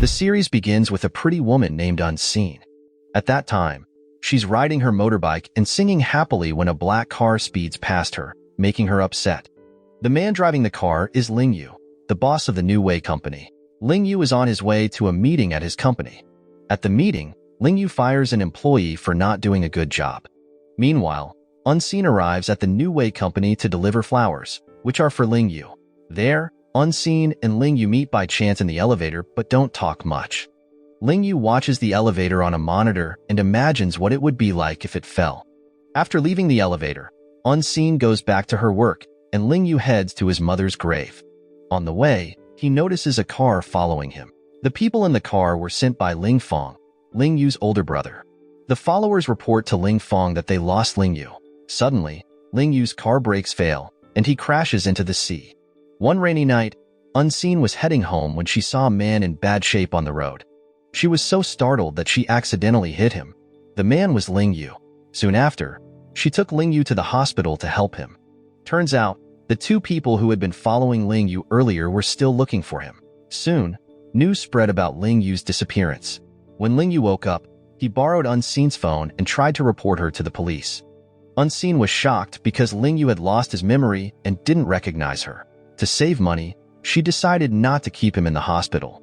The series begins with a pretty woman named An Xin. At that time, she's riding her motorbike and singing happily when a black car speeds past her, making her upset. The man driving the car is Ling Yue, the boss of the New Way company. Ling Yue is on his way to a meeting at his company. At the meeting, Ling Yue fires an employee for not doing a good job. Meanwhile, An Xin arrives at the New Way company to deliver flowers, which are for Ling Yue. There, An Xin and Ling Yue meet by chance in the elevator but don't talk much. Ling Yue watches the elevator on a monitor and imagines what it would be like if it fell. After leaving the elevator, An Xin goes back to her work and Ling Yue heads to his mother's grave. On the way, he notices a car following him. The people in the car were sent by Ling Fong, Ling Yue's older brother. The followers report to Ling Fong that they lost Ling Yue. Suddenly, Ling Yue's car brakes fail, and he crashes into the sea. One rainy night, An Xin was heading home when she saw a man in bad shape on the road. She was so startled that she accidentally hit him. The man was Ling Yue. Soon after, she took Ling Yue to the hospital to help him. Turns out, the two people who had been following Ling Yue earlier were still looking for him. Soon, news spread about Ling Yue's disappearance. When Ling Yue woke up, he borrowed An Xin's phone and tried to report her to the police. An Xin was shocked because Ling Yue had lost his memory and didn't recognize her. To save money, she decided not to keep him in the hospital.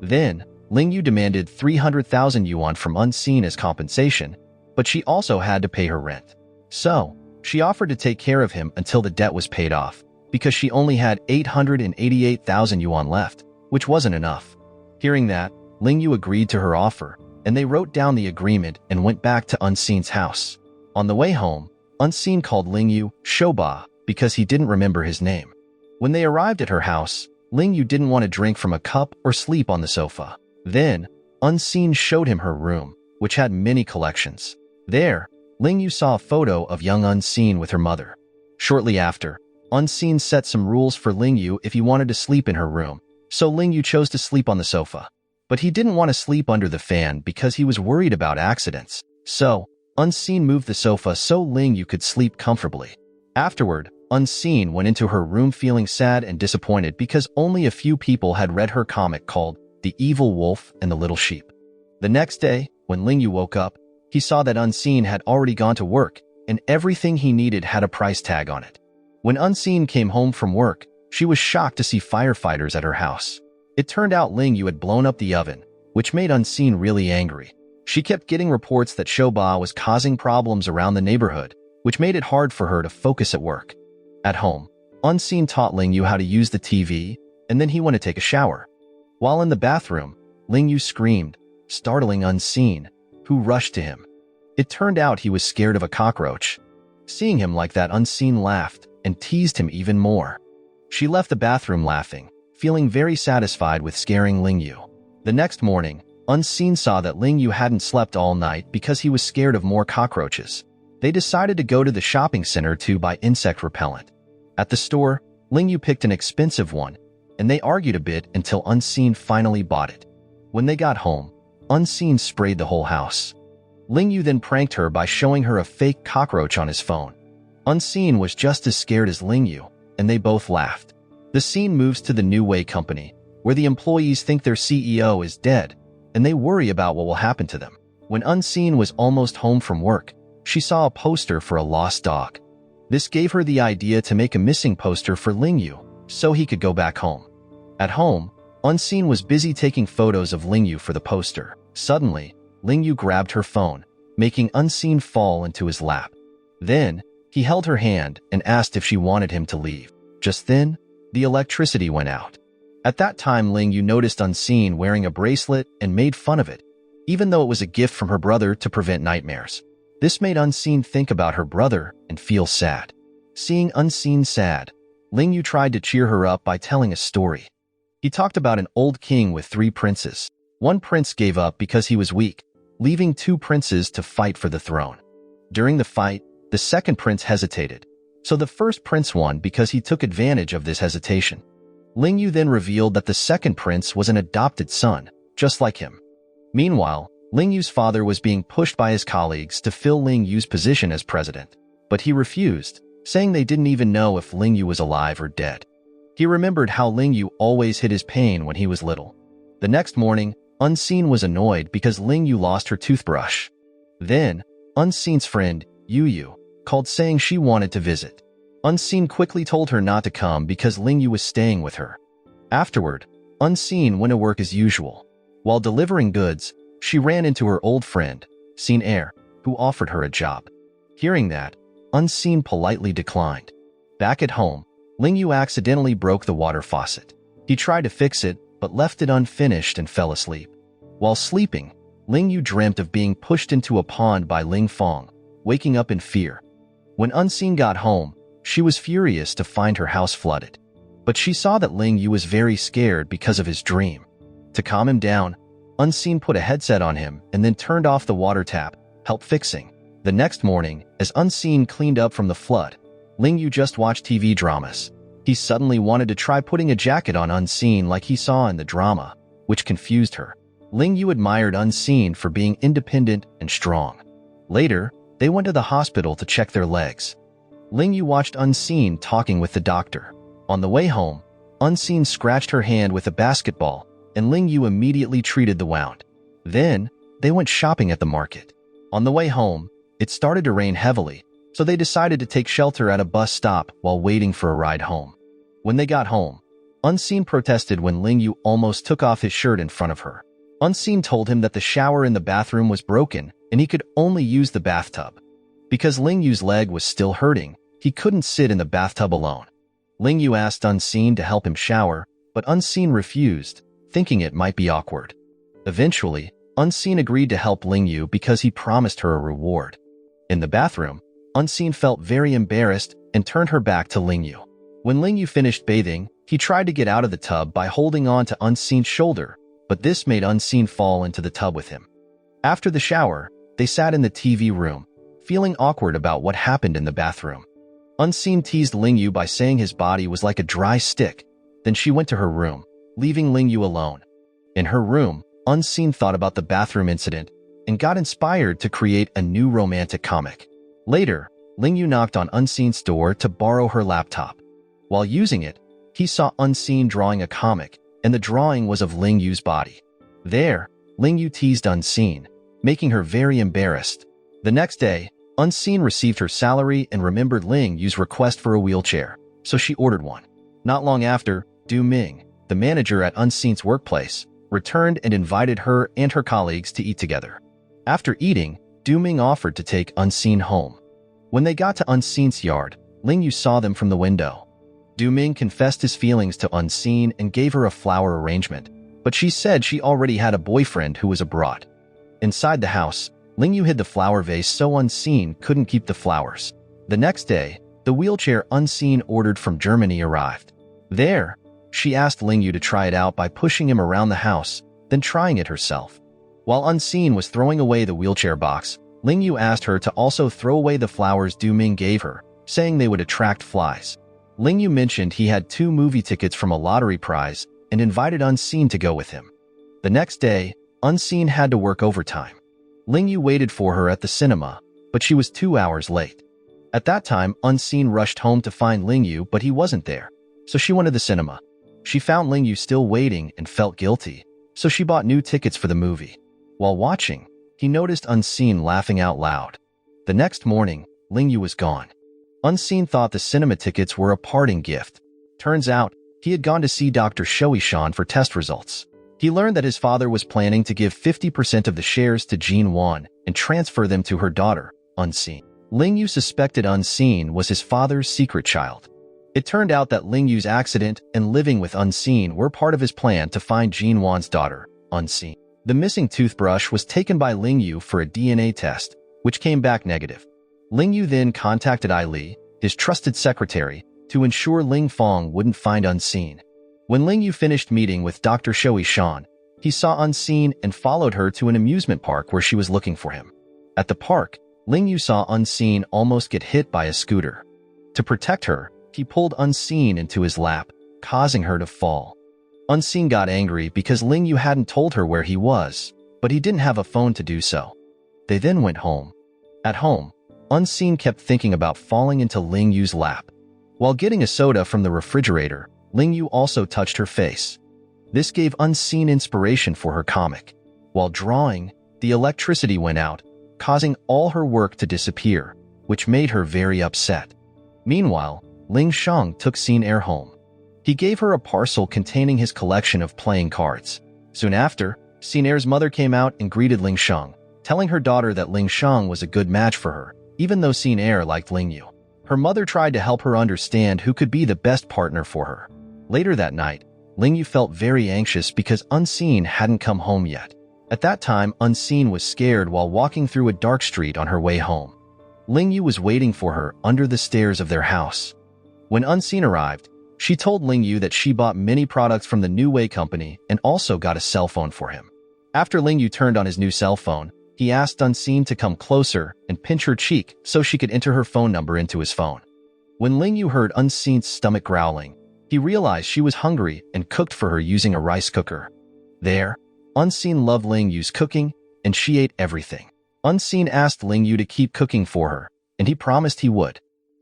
Then, Ling Yue demanded 300,000 yuan from An Xin as compensation, but she also had to pay her rent. So, she offered to take care of him until the debt was paid off, because she only had 888,000 yuan left, which wasn't enough. Hearing that, Ling Yue agreed to her offer, and they wrote down the agreement and went back to An Xin's house. On the way home, An Xin called Ling Yue Shouba because he didn't remember his name. When they arrived at her house, Ling Yue didn't want to drink from a cup or sleep on the sofa. Then, An Xin showed him her room, which had many collections. There, Ling Yue saw a photo of young An Xin with her mother. Shortly after, An Xin set some rules for Ling Yue if he wanted to sleep in her room, so Ling Yue chose to sleep on the sofa. But he didn't want to sleep under the fan because he was worried about accidents. So, An Xin moved the sofa so Ling Yue could sleep comfortably. Afterward, An Xin went into her room feeling sad and disappointed because only a few people had read her comic called The Evil Wolf and the Little Sheep. The next day, when Ling Yue woke up, he saw that An Xin had already gone to work and everything he needed had a price tag on it. When An Xin came home from work, she was shocked to see firefighters at her house. It turned out Ling Yue had blown up the oven, which made An Xin really angry. She kept getting reports that Shouba was causing problems around the neighborhood, which made it hard for her to focus at work. At home, An Xin taught Ling Yue how to use the TV, and then he went to take a shower. While in the bathroom, Ling Yue screamed, startling An Xin, who rushed to him. It turned out he was scared of a cockroach. Seeing him like that, An Xin laughed and teased him even more. She left the bathroom laughing, feeling very satisfied with scaring Ling Yue. The next morning, An Xin saw that Ling Yue hadn't slept all night because he was scared of more cockroaches. They decided to go to the shopping center to buy insect repellent. At the store, Ling Yue picked an expensive one, and they argued a bit until An Xin finally bought it. When they got home, An Xin sprayed the whole house. Ling Yue then pranked her by showing her a fake cockroach on his phone. An Xin was just as scared as Ling Yue, and they both laughed. The scene moves to the New Way company, where the employees think their CEO is dead, and they worry about what will happen to them. When An Xin was almost home from work, she saw a poster for a lost dog. This gave her the idea to make a missing poster for Ling Yue, so he could go back home. At home, An Xin was busy taking photos of Ling Yue for the poster. Suddenly, Ling Yue grabbed her phone, making An Xin fall into his lap. Then, he held her hand and asked if she wanted him to leave. Just then, the electricity went out. At that time, Ling Yue noticed An Xin wearing a bracelet and made fun of it, even though it was a gift from her brother to prevent nightmares. This made An Xin think about her brother and feel sad. Seeing An Xin sad, Ling Yue tried to cheer her up by telling a story. He talked about an old king with 3 princes. One prince gave up because he was weak, leaving 2 princes to fight for the throne. During the fight, the second prince hesitated, so the first prince won because he took advantage of this hesitation. Ling Yue then revealed that the second prince was an adopted son, just like him. Meanwhile, Ling Yue's father was being pushed by his colleagues to fill Ling Yue's position as president, but he refused, saying they didn't even know if Ling Yue was alive or dead. He remembered how Ling Yue always hid his pain when he was little. The next morning, An Xin was annoyed because Ling Yue lost her toothbrush. Then, An Xin's friend, Yue, called saying she wanted to visit. An Xin quickly told her not to come because Ling Yue was staying with her. Afterward, An Xin went to work as usual. While delivering goods, she ran into her old friend, heir, who offered her a job. Hearing that, An Xin politely declined. Back at home, Ling Yue accidentally broke the water faucet. He tried to fix it, but left it unfinished and fell asleep. While sleeping, Ling Yue dreamt of being pushed into a pond by Ling Fong, waking up in fear. When An Xin got home, she was furious to find her house flooded. But she saw that Ling Yue was very scared because of his dream. To calm him down, An Xin put a headset on him and then turned off the water tap, help fixing. The next morning, as An Xin cleaned up from the flood, Ling Yue just watched TV dramas. He suddenly wanted to try putting a jacket on An Xin like he saw in the drama, which confused her. Ling Yue admired An Xin for being independent and strong. Later, they went to the hospital to check their legs. Ling Yue watched An Xin talking with the doctor. On the way home, An Xin scratched her hand with a basketball, and Ling Yue immediately treated the wound. Then, they went shopping at the market. On the way home, it started to rain heavily, so they decided to take shelter at a bus stop while waiting for a ride home. When they got home, An Xin protested when Ling Yue almost took off his shirt in front of her. An Xin told him that the shower in the bathroom was broken and he could only use the bathtub. Because Ling Yue's leg was still hurting, he couldn't sit in the bathtub alone. Ling Yue asked An Xin to help him shower, but An Xin refused, thinking it might be awkward. Eventually, An Xin agreed to help Ling Yue because he promised her a reward. In the bathroom, An Xin felt very embarrassed and turned her back to Ling Yue. When Ling Yue finished bathing, he tried to get out of the tub by holding on to An Xin's shoulder, but this made An Xin fall into the tub with him. After the shower, they sat in the TV room, feeling awkward about what happened in the bathroom. An Xin teased Ling Yue by saying his body was like a dry stick. Then she went to her room, leaving Ling Yue alone. In her room, An Xin thought about the bathroom incident and got inspired to create a new romantic comic. Later, Ling Yue knocked on An Xin's door to borrow her laptop. While using it, he saw An Xin drawing a comic, and the drawing was of Ling Yue's body. There, Ling Yue teased An Xin, making her very embarrassed. The next day, An Xin received her salary and remembered Ling Yue's request for a wheelchair, so she ordered one. Not long after, Du Ming, the manager at An Xin's workplace, returned and invited her and her colleagues to eat together. After eating, Du Ming offered to take An Xin home. When they got to An Xin's yard, Ling Yue saw them from the window. Du Ming confessed his feelings to An Xin and gave her a flower arrangement, but she said she already had a boyfriend who was abroad. Inside the house, Ling Yue hid the flower vase so An Xin couldn't keep the flowers. The next day, the wheelchair An Xin ordered from Germany arrived. There, she asked Ling Yue to try it out by pushing him around the house, then trying it herself. While An Xin was throwing away the wheelchair box, Ling Yue asked her to also throw away the flowers Du Ming gave her, saying they would attract flies. Ling Yue mentioned he had 2 movie tickets from a lottery prize and invited An Xin to go with him. The next day, An Xin had to work overtime. Ling Yue waited for her at the cinema, but she was 2 hours late. At that time, An Xin rushed home to find Ling Yue, but he wasn't there, so she went to the cinema. She found Ling Yue still waiting and felt guilty, so she bought new tickets for the movie. While watching, he noticed An Xin laughing out loud. The next morning, Ling Yue was gone. An Xin thought the cinema tickets were a parting gift. Turns out, he had gone to see Dr. Shan for test results. He learned that his father was planning to give 50% of the shares to Jean Wan and transfer them to her daughter, An Xin. Ling Yue suspected An Xin was his father's secret child. It turned out that Ling Yue's accident and living with An Xin were part of his plan to find Jean Wan's daughter, An Xin. The missing toothbrush was taken by Ling Yue for a DNA test, which came back negative. Ling Yue then contacted Ai Li, his trusted secretary, to ensure Ling Fong wouldn't find An Xin. When Ling Yue finished meeting with Dr. Shan, he saw An Xin and followed her to an amusement park where she was looking for him. At the park, Ling Yue saw An Xin almost get hit by a scooter. To protect her, he pulled An Xin into his lap, causing her to fall. An Xin got angry because Ling Yue hadn't told her where he was, but he didn't have a phone to do so. They then went home. At home, An Xin kept thinking about falling into Ling Yue's lap. While getting a soda from the refrigerator, Ling Yue also touched her face. This gave An Xin inspiration for her comic. While drawing, the electricity went out, causing all her work to disappear, which made her very upset. Meanwhile, Ling Shang took Xin Heir home. He gave her a parcel containing his collection of playing cards. Soon after, Xin Heir's mother came out and greeted Ling Shang, telling her daughter that Ling Shang was a good match for her, even though Xin Heir liked Ling Yue. Her mother tried to help her understand who could be the best partner for her. Later that night, Ling Yue felt very anxious because An Xin hadn't come home yet. At that time, An Xin was scared while walking through a dark street on her way home. Ling Yue was waiting for her under the stairs of their house. When An Xin arrived, she told Ling Yue that she bought many products from the New Way company and also got a cell phone for him. After Ling Yue turned on his new cell phone, he asked An Xin to come closer and pinch her cheek so she could enter her phone number into his phone. When Ling Yue heard An Xin's stomach growling, he realized she was hungry and cooked for her using a rice cooker. There, An Xin loved Ling Yue's cooking, and she ate everything. An Xin asked Ling Yue to keep cooking for her, and he promised he would.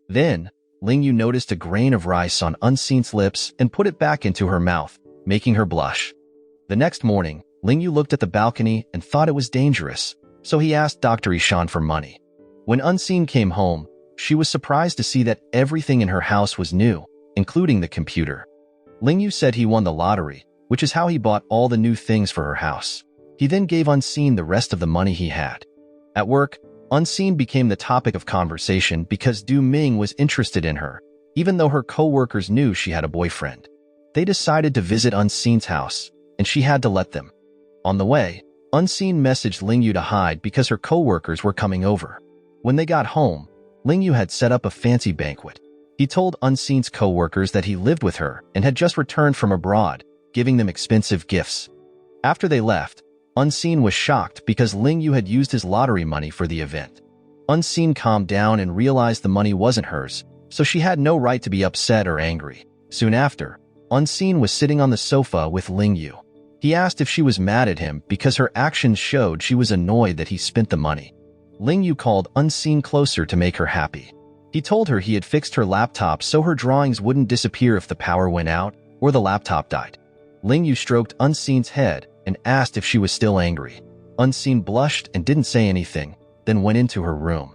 Then, Ling Yue noticed a grain of rice on An Xin's lips and put it back into her mouth, making her blush. The next morning, Ling Yue looked at the balcony and thought it was dangerous, so he asked Dr. Ishan for money. When An Xin came home, she was surprised to see that everything in her house was new, including the computer. Ling Yue said he won the lottery, which is how he bought all the new things for her house. He then gave An Xin the rest of the money he had. At work, An Xin became the topic of conversation because Du Ming was interested in her, even though her co-workers knew she had a boyfriend. They decided to visit An Xin's house, and she had to let them. On the way, An Xin messaged Ling Yue to hide because her co-workers were coming over. When they got home, Ling Yue had set up a fancy banquet. He told An Xin's co-workers that he lived with her and had just returned from abroad, giving them expensive gifts. After they left, An Xin was shocked because Ling Yue had used his lottery money for the event. An Xin calmed down and realized the money wasn't hers, so she had no right to be upset or angry. Soon after, An Xin was sitting on the sofa with Ling Yue. He asked if she was mad at him because her actions showed she was annoyed that he spent the money. Ling Yue called An Xin closer to make her happy. He told her he had fixed her laptop so her drawings wouldn't disappear if the power went out or the laptop died. Ling Yue stroked An Xin's head and asked if she was still angry. An Xin blushed and didn't say anything, then went into her room.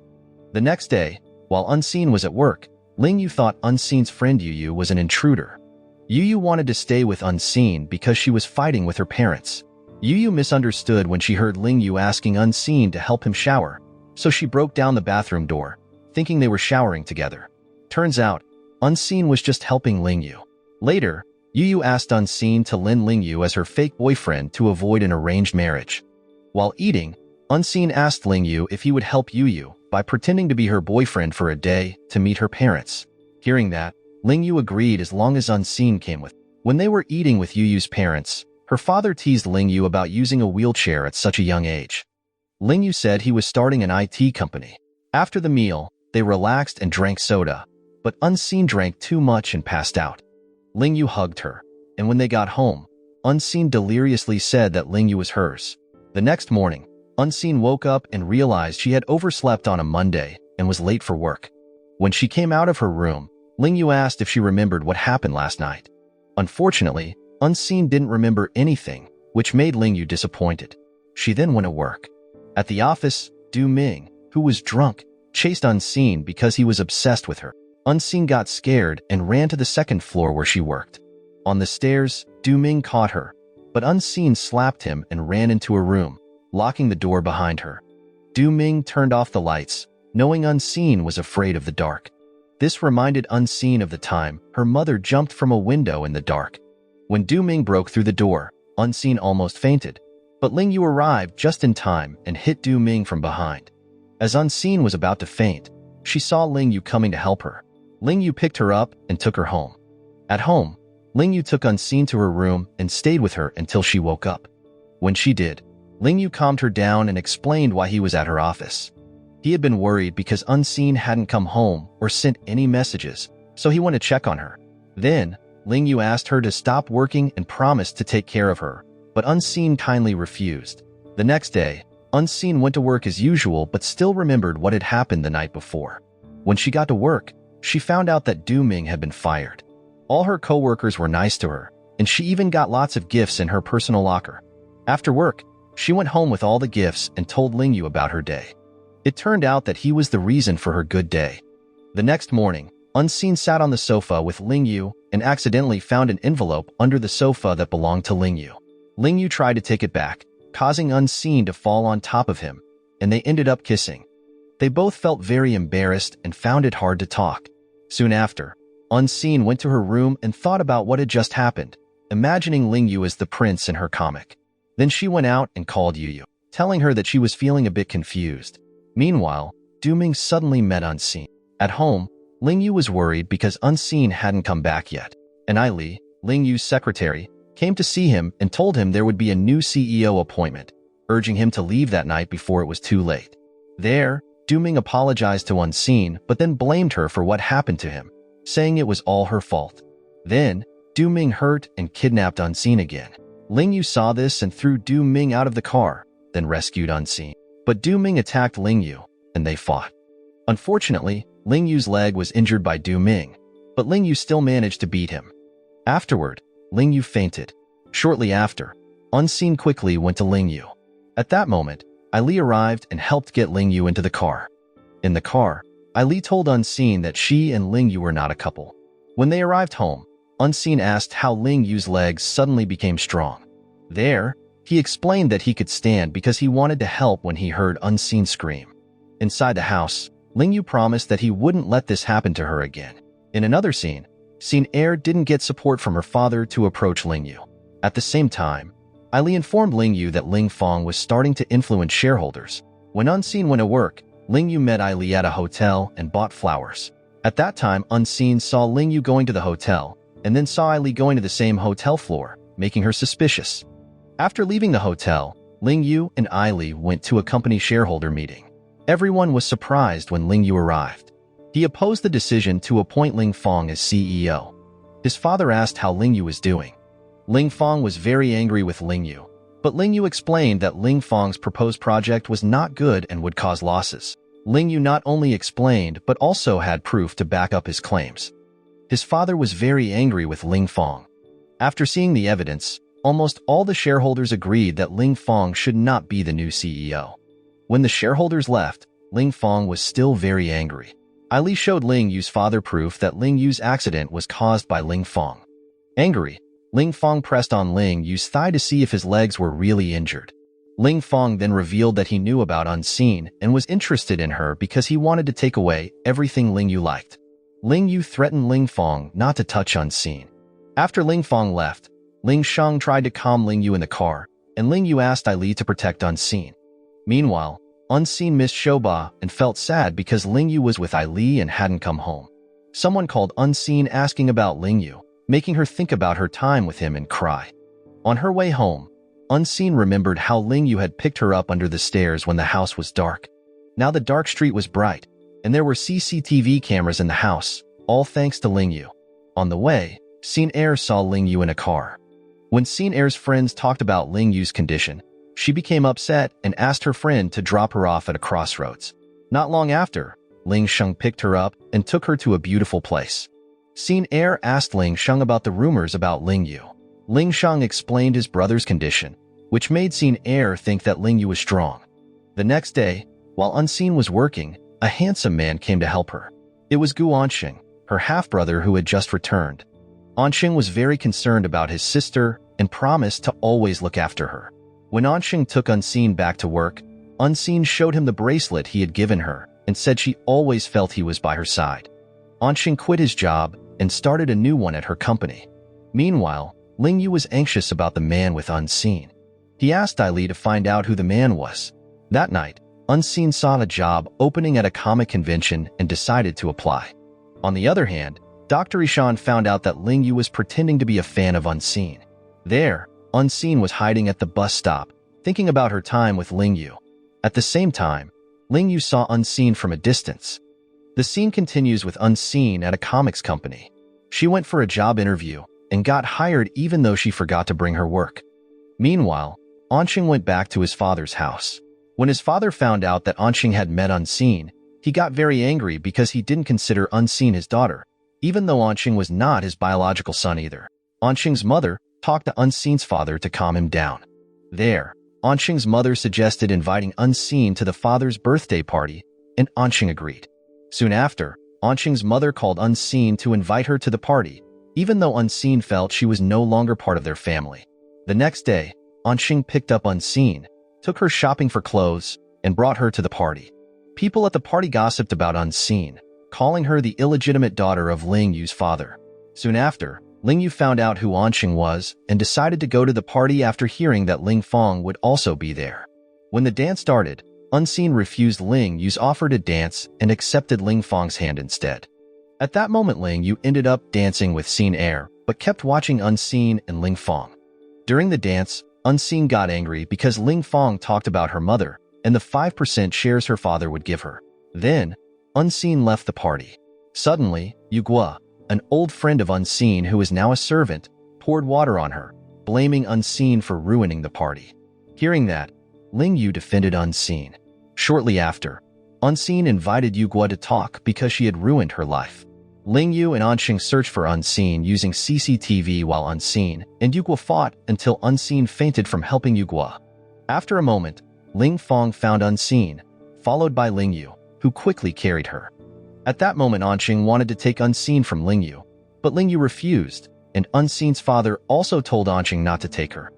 The next day, while An Xin was at work, Ling Yue thought An Xin's friend Yu Yu was an intruder. Yu Yu wanted to stay with An Xin because she was fighting with her parents. Yu Yu misunderstood when she heard Ling Yue asking An Xin to help him shower, so she broke down the bathroom door, thinking they were showering together. Turns out, An Xin was just helping Ling Yue. Later, Yu Yu asked An Xin to lend Ling Yue as her fake boyfriend to avoid an arranged marriage. While eating, An Xin asked Ling Yue if he would help Yu Yu by pretending to be her boyfriend for a day to meet her parents. Hearing that, Ling Yue agreed as long as An Xin came with. When they were eating with Yu Yu's parents, her father teased Ling Yue about using a wheelchair at such a young age. Ling Yue said he was starting an IT company. After the meal, they relaxed and drank soda, but An Xin drank too much and passed out. Ling Yue hugged her, and when they got home, An Xin deliriously said that Ling Yue was hers. The next morning, An Xin woke up and realized she had overslept on a Monday and was late for work. When she came out of her room, Ling Yue asked if she remembered what happened last night. Unfortunately, An Xin didn't remember anything, which made Ling Yue disappointed. She then went to work. At the office, Du Ming, who was drunk, chased An Xin because he was obsessed with her. An Xin got scared and ran to the second floor where she worked. On the stairs, Du Ming caught her, but An Xin slapped him and ran into a room, locking the door behind her. Du Ming turned off the lights, knowing An Xin was afraid of the dark. This reminded An Xin of the time her mother jumped from a window in the dark. When Du Ming broke through the door, An Xin almost fainted, but Ling Yue arrived just in time and hit Du Ming from behind. As An Xin was about to faint, she saw Ling Yue coming to help her. Ling Yue picked her up and took her home. At home, Ling Yue took An Xin to her room and stayed with her until she woke up. When she did, Ling Yue calmed her down and explained why he was at her office. He had been worried because An Xin hadn't come home or sent any messages, so he went to check on her. Then, Ling Yue asked her to stop working and promised to take care of her, but An Xin kindly refused. The next day, An Xin went to work as usual but still remembered what had happened the night before. When she got to work, she found out that Du Ming had been fired. All her co-workers were nice to her, and she even got lots of gifts in her personal locker. After work, she went home with all the gifts and told Ling Yue about her day. It turned out that he was the reason for her good day. The next morning, An Xin sat on the sofa with Ling Yue and accidentally found an envelope under the sofa that belonged to Ling Yue. Ling Yue tried to take it back, causing An Xin to fall on top of him, and they ended up kissing. They both felt very embarrassed and found it hard to talk. Soon after, An Xin went to her room and thought about what had just happened, imagining Ling Yue as the prince in her comic. Then she went out and called Yu, telling her that she was feeling a bit confused. Meanwhile, Du Ming suddenly met An Xin. At home, Ling Yue was worried because An Xin hadn't come back yet. And Li, Ling Yue's secretary, came to see him and told him there would be a new CEO appointment, urging him to leave that night before it was too late. There, Du Ming apologized to An Xin but then blamed her for what happened to him, saying it was all her fault. Then, Du Ming hurt and kidnapped An Xin again. Ling Yue saw this and threw Du Ming out of the car, then rescued An Xin. But Du Ming attacked Ling Yue, and they fought. Unfortunately, Ling Yue's leg was injured by Du Ming, but Ling Yue still managed to beat him. Afterward, Ling Yue fainted. Shortly after, An Xin quickly went to Ling Yue. At that moment, Li arrived and helped get Ling Yue into the car. In the car, Li told An Xin that she and Ling Yue were not a couple. When they arrived home, An Xin asked how Ling Yue's legs suddenly became strong. There, he explained that he could stand because he wanted to help when he heard An Xin scream. Inside the house, Ling Yue promised that he wouldn't let this happen to her again. In another scene, heir didn't get support from her father to approach Ling Yue. At the same time, Li informed Ling Yue that Ling Fong was starting to influence shareholders. When An Xin went to work, Ling Yue met Li at a hotel and bought flowers. At that time, An Xin saw Ling Yue going to the hotel, and then saw Li going to the same hotel floor, making her suspicious. After leaving the hotel, Ling Yue and Li went to a company shareholder meeting. Everyone was surprised when Ling Yue arrived. He opposed the decision to appoint Ling Fong as CEO. His father asked how Ling Yue was doing. Ling Fong was very angry with Ling Yue, but Ling Yue explained that Ling Fong's proposed project was not good and would cause losses. Ling Yue not only explained but also had proof to back up his claims. His father was very angry with Ling Fong. After seeing the evidence, almost all the shareholders agreed that Ling Fong should not be the new CEO. When the shareholders left, Ling Fong was still very angry. Li showed Ling Yue's father proof that Ling Yue's accident was caused by Ling Fong. Angry, Ling Fong pressed on Ling Yue's thigh to see if his legs were really injured. Ling Fong then revealed that he knew about An Xin and was interested in her because he wanted to take away everything Ling Yue liked. Ling Yue threatened Ling Fong not to touch An Xin. After Ling Fong left, Ling Sheng tried to calm Ling Yue in the car, and Ling Yue asked Li to protect An Xin. Meanwhile, An Xin missed Shoba and felt sad because Ling Yue was with Li and hadn't come home. Someone called An Xin asking about Ling Yue, making her think about her time with him and cry. On her way home, An Xin remembered how Ling Yue had picked her up under the stairs when the house was dark. Now the dark street was bright, and there were CCTV cameras in the house, all thanks to Ling Yue. On the way, heir saw Ling Yue in a car. When heir's friends talked about Ling Yue's condition, she became upset and asked her friend to drop her off at a crossroads. Not long after, Ling Sheng picked her up and took her to a beautiful place. Heir asked Ling Sheng about the rumors about Ling Yue. Ling Sheng explained his brother's condition, which made heir think that Ling Yue was strong. The next day, while An Xin was working, a handsome man came to help her. It was An Xin, her half-brother who had just returned. An Xin was very concerned about his sister and promised to always look after her. When An Xin took An Xin back to work, An Xin showed him the bracelet he had given her and said she always felt he was by her side. An Xin quit his job and started a new one at her company. Meanwhile, Ling Yue was anxious about the man with An Xin. He asked Li to find out who the man was. That night, An Xin saw a job opening at a comic convention and decided to apply. On the other hand, Dr. Ishan found out that Ling Yue was pretending to be a fan of An Xin. There, An Xin was hiding at the bus stop, thinking about her time with Ling Yue. At the same time, Ling Yue saw An Xin from a distance. The scene continues with An Xin at a comics company. She went for a job interview and got hired even though she forgot to bring her work. Meanwhile, An Xin went back to his father's house. When his father found out that An Xin had met An Xin, he got very angry because he didn't consider An Xin his daughter, even though An Xin was not his biological son either. An Xin's mother, talked to An Xin's father to calm him down. There, An Xin's mother suggested inviting An Xin to the father's birthday party, and An Xin agreed. Soon after, An Xin's mother called An Xin to invite her to the party, even though An Xin felt she was no longer part of their family. The next day, An Xin picked up An Xin, took her shopping for clothes, and brought her to the party. People at the party gossiped about An Xin, calling her the illegitimate daughter of Ling Yue's father. Soon after, Ling Yue found out who An Xin was and decided to go to the party after hearing that Ling Fong would also be there. When the dance started, An Xin refused Ling Yue's offer to dance and accepted Ling Fong's hand instead. At that moment, Ling Yue ended up dancing with Xin heir, but kept watching An Xin and Ling Fong. During the dance, An Xin got angry because Ling Fong talked about her mother and the 5% shares her father would give her. Then, An Xin left the party. Suddenly, Yue, an old friend of An Xin who is now a servant, poured water on her, blaming An Xin for ruining the party. Hearing that, Ling Yue defended An Xin. Shortly after, An Xin invited Yue to talk because she had ruined her life. Ling Yue and An Xin searched for An Xin using CCTV while An Xin and Yue fought until An Xin fainted from helping Yue. After a moment, Ling Fong found An Xin, followed by Ling Yue, who quickly carried her. At that moment, An Xin wanted to take An Xin from Ling Yue, but Ling Yue refused, and An Xin's father also told An Xin not to take her.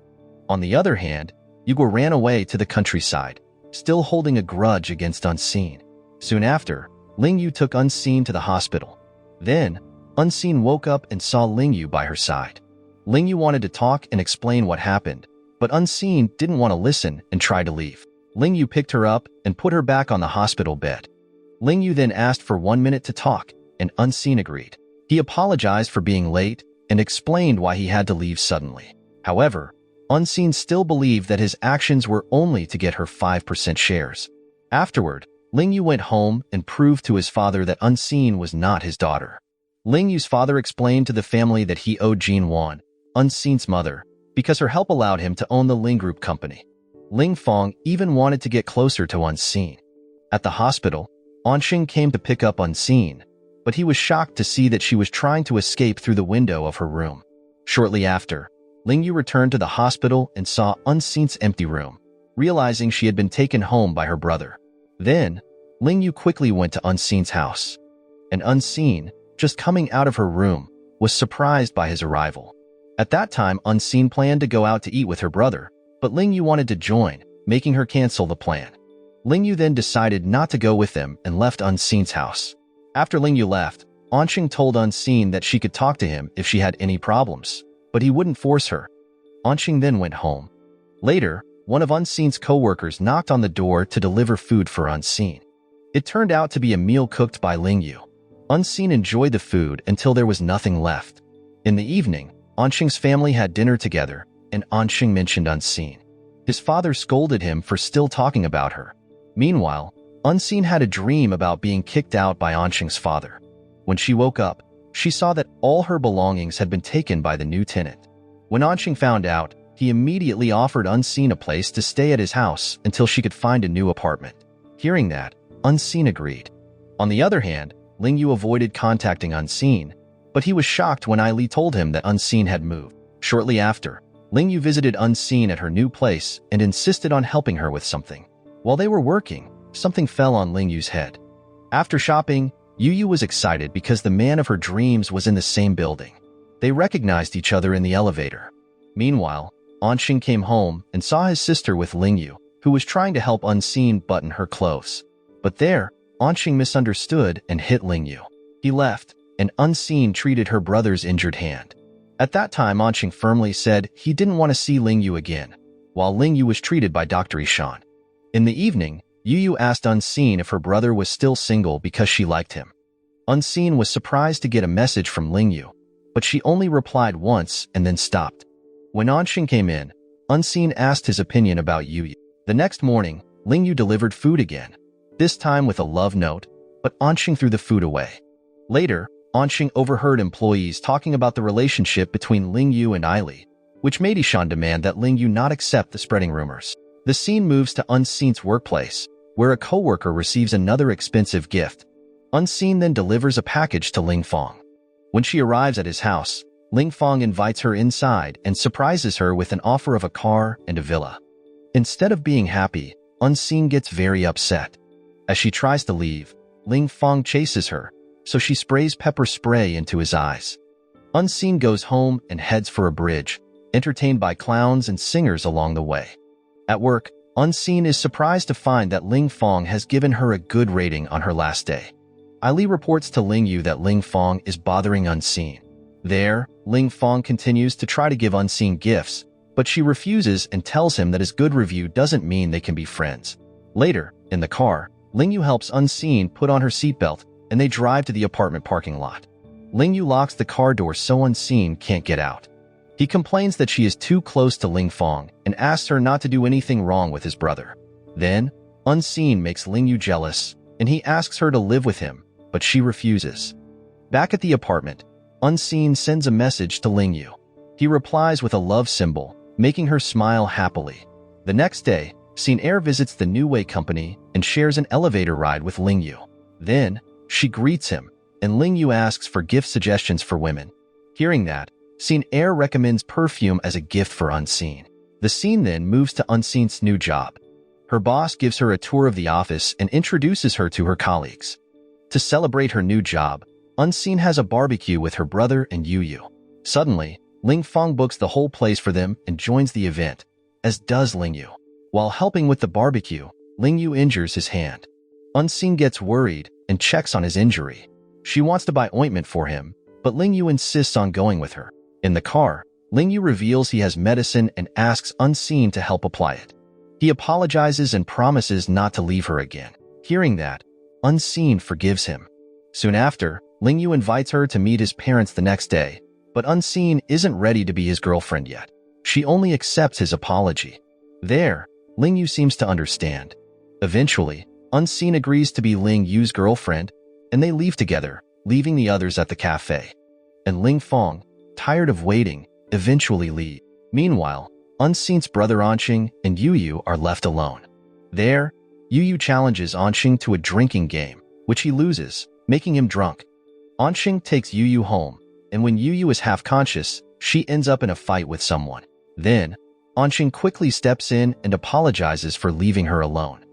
On the other hand, Yue ran away to the countryside, still holding a grudge against An Xin. Soon after, Ling Yue took An Xin to the hospital. Then, An Xin woke up and saw Ling Yue by her side. Ling Yue wanted to talk and explain what happened, but An Xin didn't want to listen and tried to leave. Ling Yue picked her up and put her back on the hospital bed. Ling Yue then asked for 1 minute to talk, and An Xin agreed. He apologized for being late and explained why he had to leave suddenly. However, An Xin still believed that his actions were only to get her 5% shares. Afterward, Ling Yue went home and proved to his father that An Xin was not his daughter. Ling Yue's father explained to the family that he owed Jin Wan, An Xin's mother, because her help allowed him to own the Ling Group company. Ling Fong even wanted to get closer to An Xin. At the hospital, An Xin came to pick up An Xin, but he was shocked to see that she was trying to escape through the window of her room. Shortly after, Ling Yue returned to the hospital and saw An Xin's empty room, realizing she had been taken home by her brother. Then, Ling Yue quickly went to An Xin's house, and An Xin, just coming out of her room, was surprised by his arrival. At that time, An Xin planned to go out to eat with her brother, but Ling Yue wanted to join, making her cancel the plan. Ling Yue then decided not to go with them and left An Xin's house. After Ling Yue left, An Xin told An Xin that she could talk to him if she had any problems, but he wouldn't force her. An Xin then went home. Later, one of An Xin's co-workers knocked on the door to deliver food for An Xin. It turned out to be a meal cooked by Ling Yue. An Xin enjoyed the food until there was nothing left. In the evening, An Xin's family had dinner together, and An Xin mentioned An Xin. His father scolded him for still talking about her. Meanwhile, An Xin had a dream about being kicked out by An Xin's father. When she woke up, she saw that all her belongings had been taken by the new tenant. When An Xin found out, he immediately offered An Xin a place to stay at his house until she could find a new apartment. Hearing that, An Xin agreed. On the other hand, Ling Yue avoided contacting An Xin, but he was shocked when Li told him that An Xin had moved. Shortly after, Ling Yue visited An Xin at her new place and insisted on helping her with something. While they were working, something fell on Ling Yue's head. After shopping, Yue was excited because the man of her dreams was in the same building. They recognized each other in the elevator. Meanwhile, An Xin came home and saw his sister with Ling Yue, who was trying to help An Xin button her clothes. But there, An Xin misunderstood and hit Ling Yue. He left, and An Xin treated her brother's injured hand. At that time, An Xin firmly said he didn't want to see Ling Yue again, while Ling Yue was treated by Dr. Ishan. In the evening, Yue asked An Xin if her brother was still single because she liked him. An Xin was surprised to get a message from Ling Yue, but she only replied once and then stopped. When An Xin came in, An Xin asked his opinion about Yue. The next morning, Ling Yue delivered food again, this time with a love note, but An Xin threw the food away. Later, An Xin overheard employees talking about the relationship between Ling Yue and Li, which made Ishan demand that Ling Yue not accept the spreading rumors. The scene moves to An Xin's workplace, where a co-worker receives another expensive gift. An Xin then delivers a package to Ling Fong. When she arrives at his house, Ling Fong invites her inside and surprises her with an offer of a car and a villa. Instead of being happy, An Xin gets very upset. As she tries to leave, Ling Fong chases her, so she sprays pepper spray into his eyes. An Xin goes home and heads for a bridge, entertained by clowns and singers along the way. At work, An Xin is surprised to find that Ling Fong has given her a good rating on her last day. Li reports to Ling Yue that Ling Fong is bothering An Xin. There, Ling Fong continues to try to give An Xin gifts, but she refuses and tells him that his good review doesn't mean they can be friends. Later, in the car, Ling Yue helps An Xin put on her seatbelt, and they drive to the apartment parking lot. Ling Yue locks the car door so An Xin can't get out. He complains that she is too close to Ling Fong and asks her not to do anything wrong with his brother. Then, An Xin makes Ling Yue jealous, and he asks her to live with him, but she refuses. Back at the apartment, An Xin sends a message to Ling Yue. He replies with a love symbol, making her smile happily. The next day, Heir visits the New Way company and shares an elevator ride with Ling Yue. Then, she greets him, and Ling Yue asks for gift suggestions for women. Hearing that, Heir recommends perfume as a gift for An Xin. The scene then moves to An Xin's new job. Her boss gives her a tour of the office and introduces her to her colleagues. To celebrate her new job, An Xin has a barbecue with her brother and Yu. Suddenly, Ling Fong books the whole place for them and joins the event, as does Ling Yue. While helping with the barbecue, Ling Yue injures his hand. An Xin gets worried and checks on his injury. She wants to buy ointment for him, but Ling Yue insists on going with her. In the car, Ling Yue reveals he has medicine and asks An Xin to help apply it. He apologizes and promises not to leave her again. Hearing that, An Xin forgives him. Soon after, Ling Yue invites her to meet his parents the next day, but An Xin isn't ready to be his girlfriend yet. She only accepts his apology. There, Ling Yue seems to understand. Eventually, An Xin agrees to be Ling Yue's girlfriend, and they leave together, leaving the others at the cafe. And Ling Fong, tired of waiting, eventually leave. Meanwhile, An Xin's brother An Xin and Yu are left alone. There, Yu challenges An Xin to a drinking game, which he loses, making him drunk. An Xin takes Yu home, and when Yu is half-conscious, she ends up in a fight with someone. Then, An Xin quickly steps in and apologizes for leaving her alone.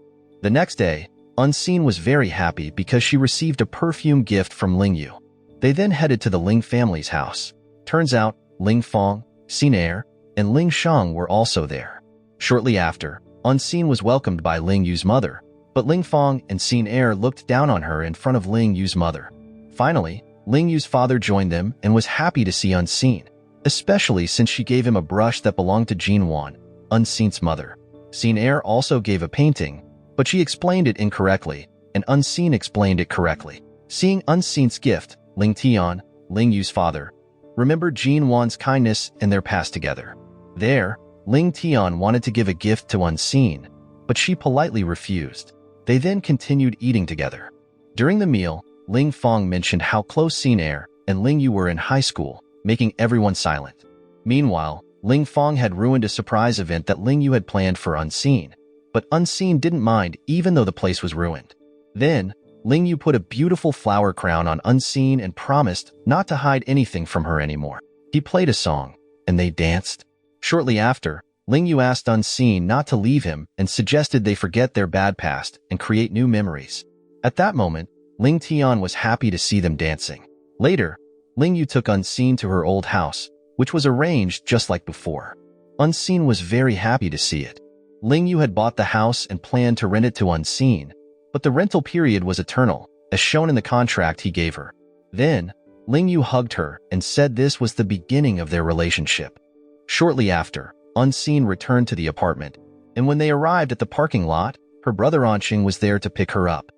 The next day, An Xin was very happy because she received a perfume gift from Ling Yue. They then headed to the Ling family's house. Turns out, Ling Fong, Heir, and Ling Shang were also there. Shortly after, An Xin was welcomed by Ling Yue's mother, but Ling Fong and Heir looked down on her in front of Ling Yue's mother. Finally, Ling Yue's father joined them and was happy to see An Xin, especially since she gave him a brush that belonged to Jin Wan, An Xin's mother. Heir also gave a painting, but she explained it incorrectly, and An Xin explained it correctly. Seeing An Xin's gift, Ling Tian, Ling Yue's father, remembered Jin Wan's kindness and their past together. There, Ling Tian wanted to give a gift to An Xin, but she politely refused. They then continued eating together. During the meal, Ling Fong mentioned how close Heir and Ling Yue were in high school, making everyone silent. Meanwhile, Ling Fong had ruined a surprise event that Ling Yue had planned for An Xin, but An Xin didn't mind even though the place was ruined. Then, Ling Yue put a beautiful flower crown on An Xin and promised not to hide anything from her anymore. He played a song, and they danced. Shortly after, Ling Yue asked An Xin not to leave him and suggested they forget their bad past and create new memories. At that moment, Ling Tian was happy to see them dancing. Later, Ling Yue took An Xin to her old house, which was arranged just like before. An Xin was very happy to see it. Ling Yue had bought the house and planned to rent it to An Xin, but the rental period was eternal, as shown in the contract he gave her. Then, Ling Yue hugged her and said this was the beginning of their relationship. Shortly after, An Xin returned to the apartment, and when they arrived at the parking lot, her brother An Xin was there to pick her up.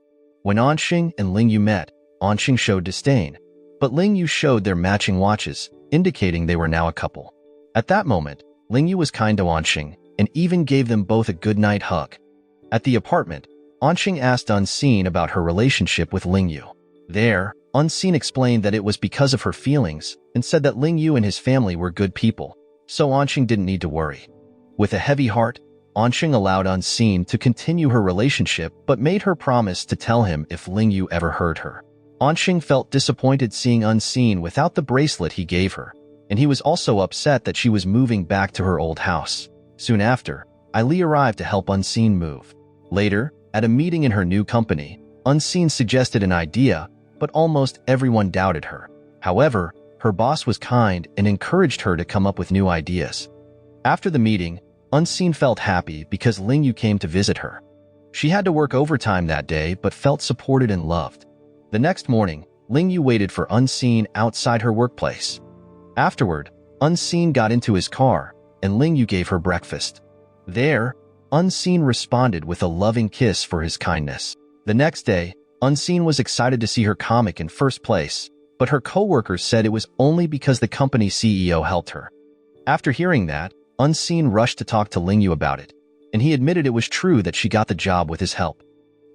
When An Xin and Ling Yue met, An Xin showed disdain, but Ling Yue showed their matching watches, indicating they were now a couple. At that moment, Ling Yue was kind to An Xin and even gave them both a goodnight hug. At the apartment, An Xin asked An Xin about her relationship with Ling Yue. There, An Xin explained that it was because of her feelings and said that Ling Yue and his family were good people, so An Xin didn't need to worry. With a heavy heart, An Xin allowed An Xin to continue her relationship but made her promise to tell him if Ling Yue ever hurt her. An Xin felt disappointed seeing An Xin without the bracelet he gave her, and he was also upset that she was moving back to her old house. Soon after, Li arrived to help An Xin move. Later, at a meeting in her new company, An Xin suggested an idea, but almost everyone doubted her. However, her boss was kind and encouraged her to come up with new ideas. After the meeting, An Xin felt happy because Ling Yue came to visit her. She had to work overtime that day but felt supported and loved. The next morning, Ling Yue waited for An Xin outside her workplace. Afterward, An Xin got into his car, and Ling Yue gave her breakfast. There, An Xin responded with a loving kiss for his kindness. The next day, An Xin was excited to see her comic in first place, but her coworkers said it was only because the company CEO helped her. After hearing that, An Xin rushed to talk to Ling Yue about it, and he admitted it was true that she got the job with his help.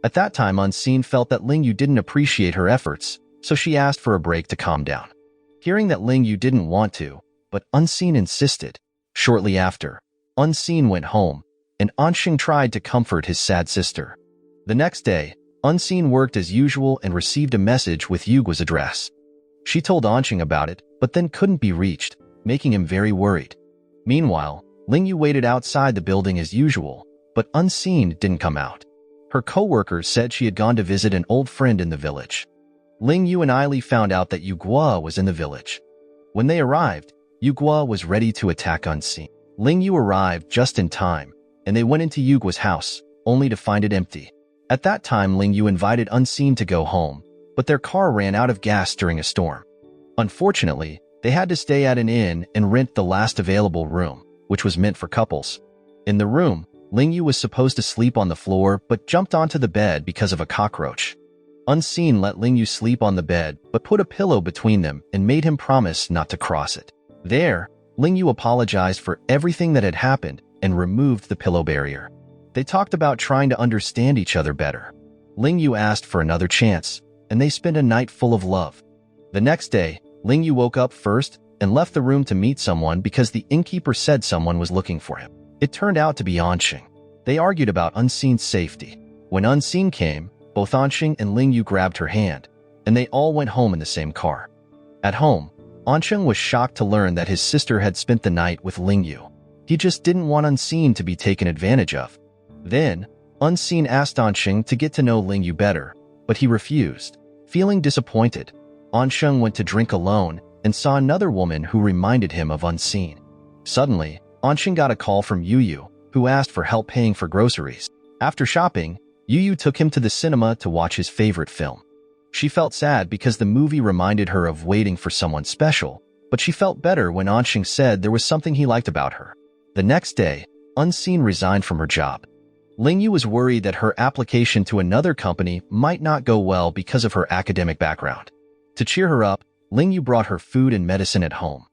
At that time, An Xin felt that Ling Yue didn't appreciate her efforts, so she asked for a break to calm down. Hearing that Ling Yue didn't want to, but An Xin insisted. Shortly after, An Xin went home, and An Xin tried to comfort his sad sister. The next day, An Xin worked as usual and received a message with Yugua's address. She told An Xin about it, but then couldn't be reached, making him very worried. Meanwhile, Ling Yue waited outside the building as usual, but An Xin didn't come out. Her co-workers said she had gone to visit an old friend in the village. Ling Yue and Li found out that Yugua was in the village. When they arrived, Yugua was ready to attack An Xin. Ling Yue arrived just in time, and they went into Yugua's house, only to find it empty. At that time, Ling Yue invited An Xin to go home, but their car ran out of gas during a storm. Unfortunately, they had to stay at an inn and rent the last available room, which was meant for couples. In the room, Ling Yue was supposed to sleep on the floor but jumped onto the bed because of a cockroach. An Xin let Ling Yue sleep on the bed but put a pillow between them and made him promise not to cross it. There, Ling Yue apologized for everything that had happened and removed the pillow barrier. They talked about trying to understand each other better. Ling Yue asked for another chance, and they spent a night full of love. The next day, Ling Yue woke up first and left the room to meet someone because the innkeeper said someone was looking for him. It turned out to be An Xin. They argued about An Xin's safety. When An Xin came, both An Xin and Ling Yue grabbed her hand, and they all went home in the same car. At home, An Xin was shocked to learn that his sister had spent the night with Ling Yue. He just didn't want An Xin to be taken advantage of. Then, An Xin asked An Xin to get to know Ling Yue better, but he refused. Feeling disappointed, An Xin went to drink alone and saw another woman who reminded him of An Xin. Suddenly, An Xin got a call from Yu, who asked for help paying for groceries. After shopping, Yu took him to the cinema to watch his favorite film. She felt sad because the movie reminded her of waiting for someone special, but she felt better when An Xin said there was something he liked about her. The next day, An Xin resigned from her job. Ling Yue was worried that her application to another company might not go well because of her academic background. To cheer her up, Ling Yue brought her food and medicine at home.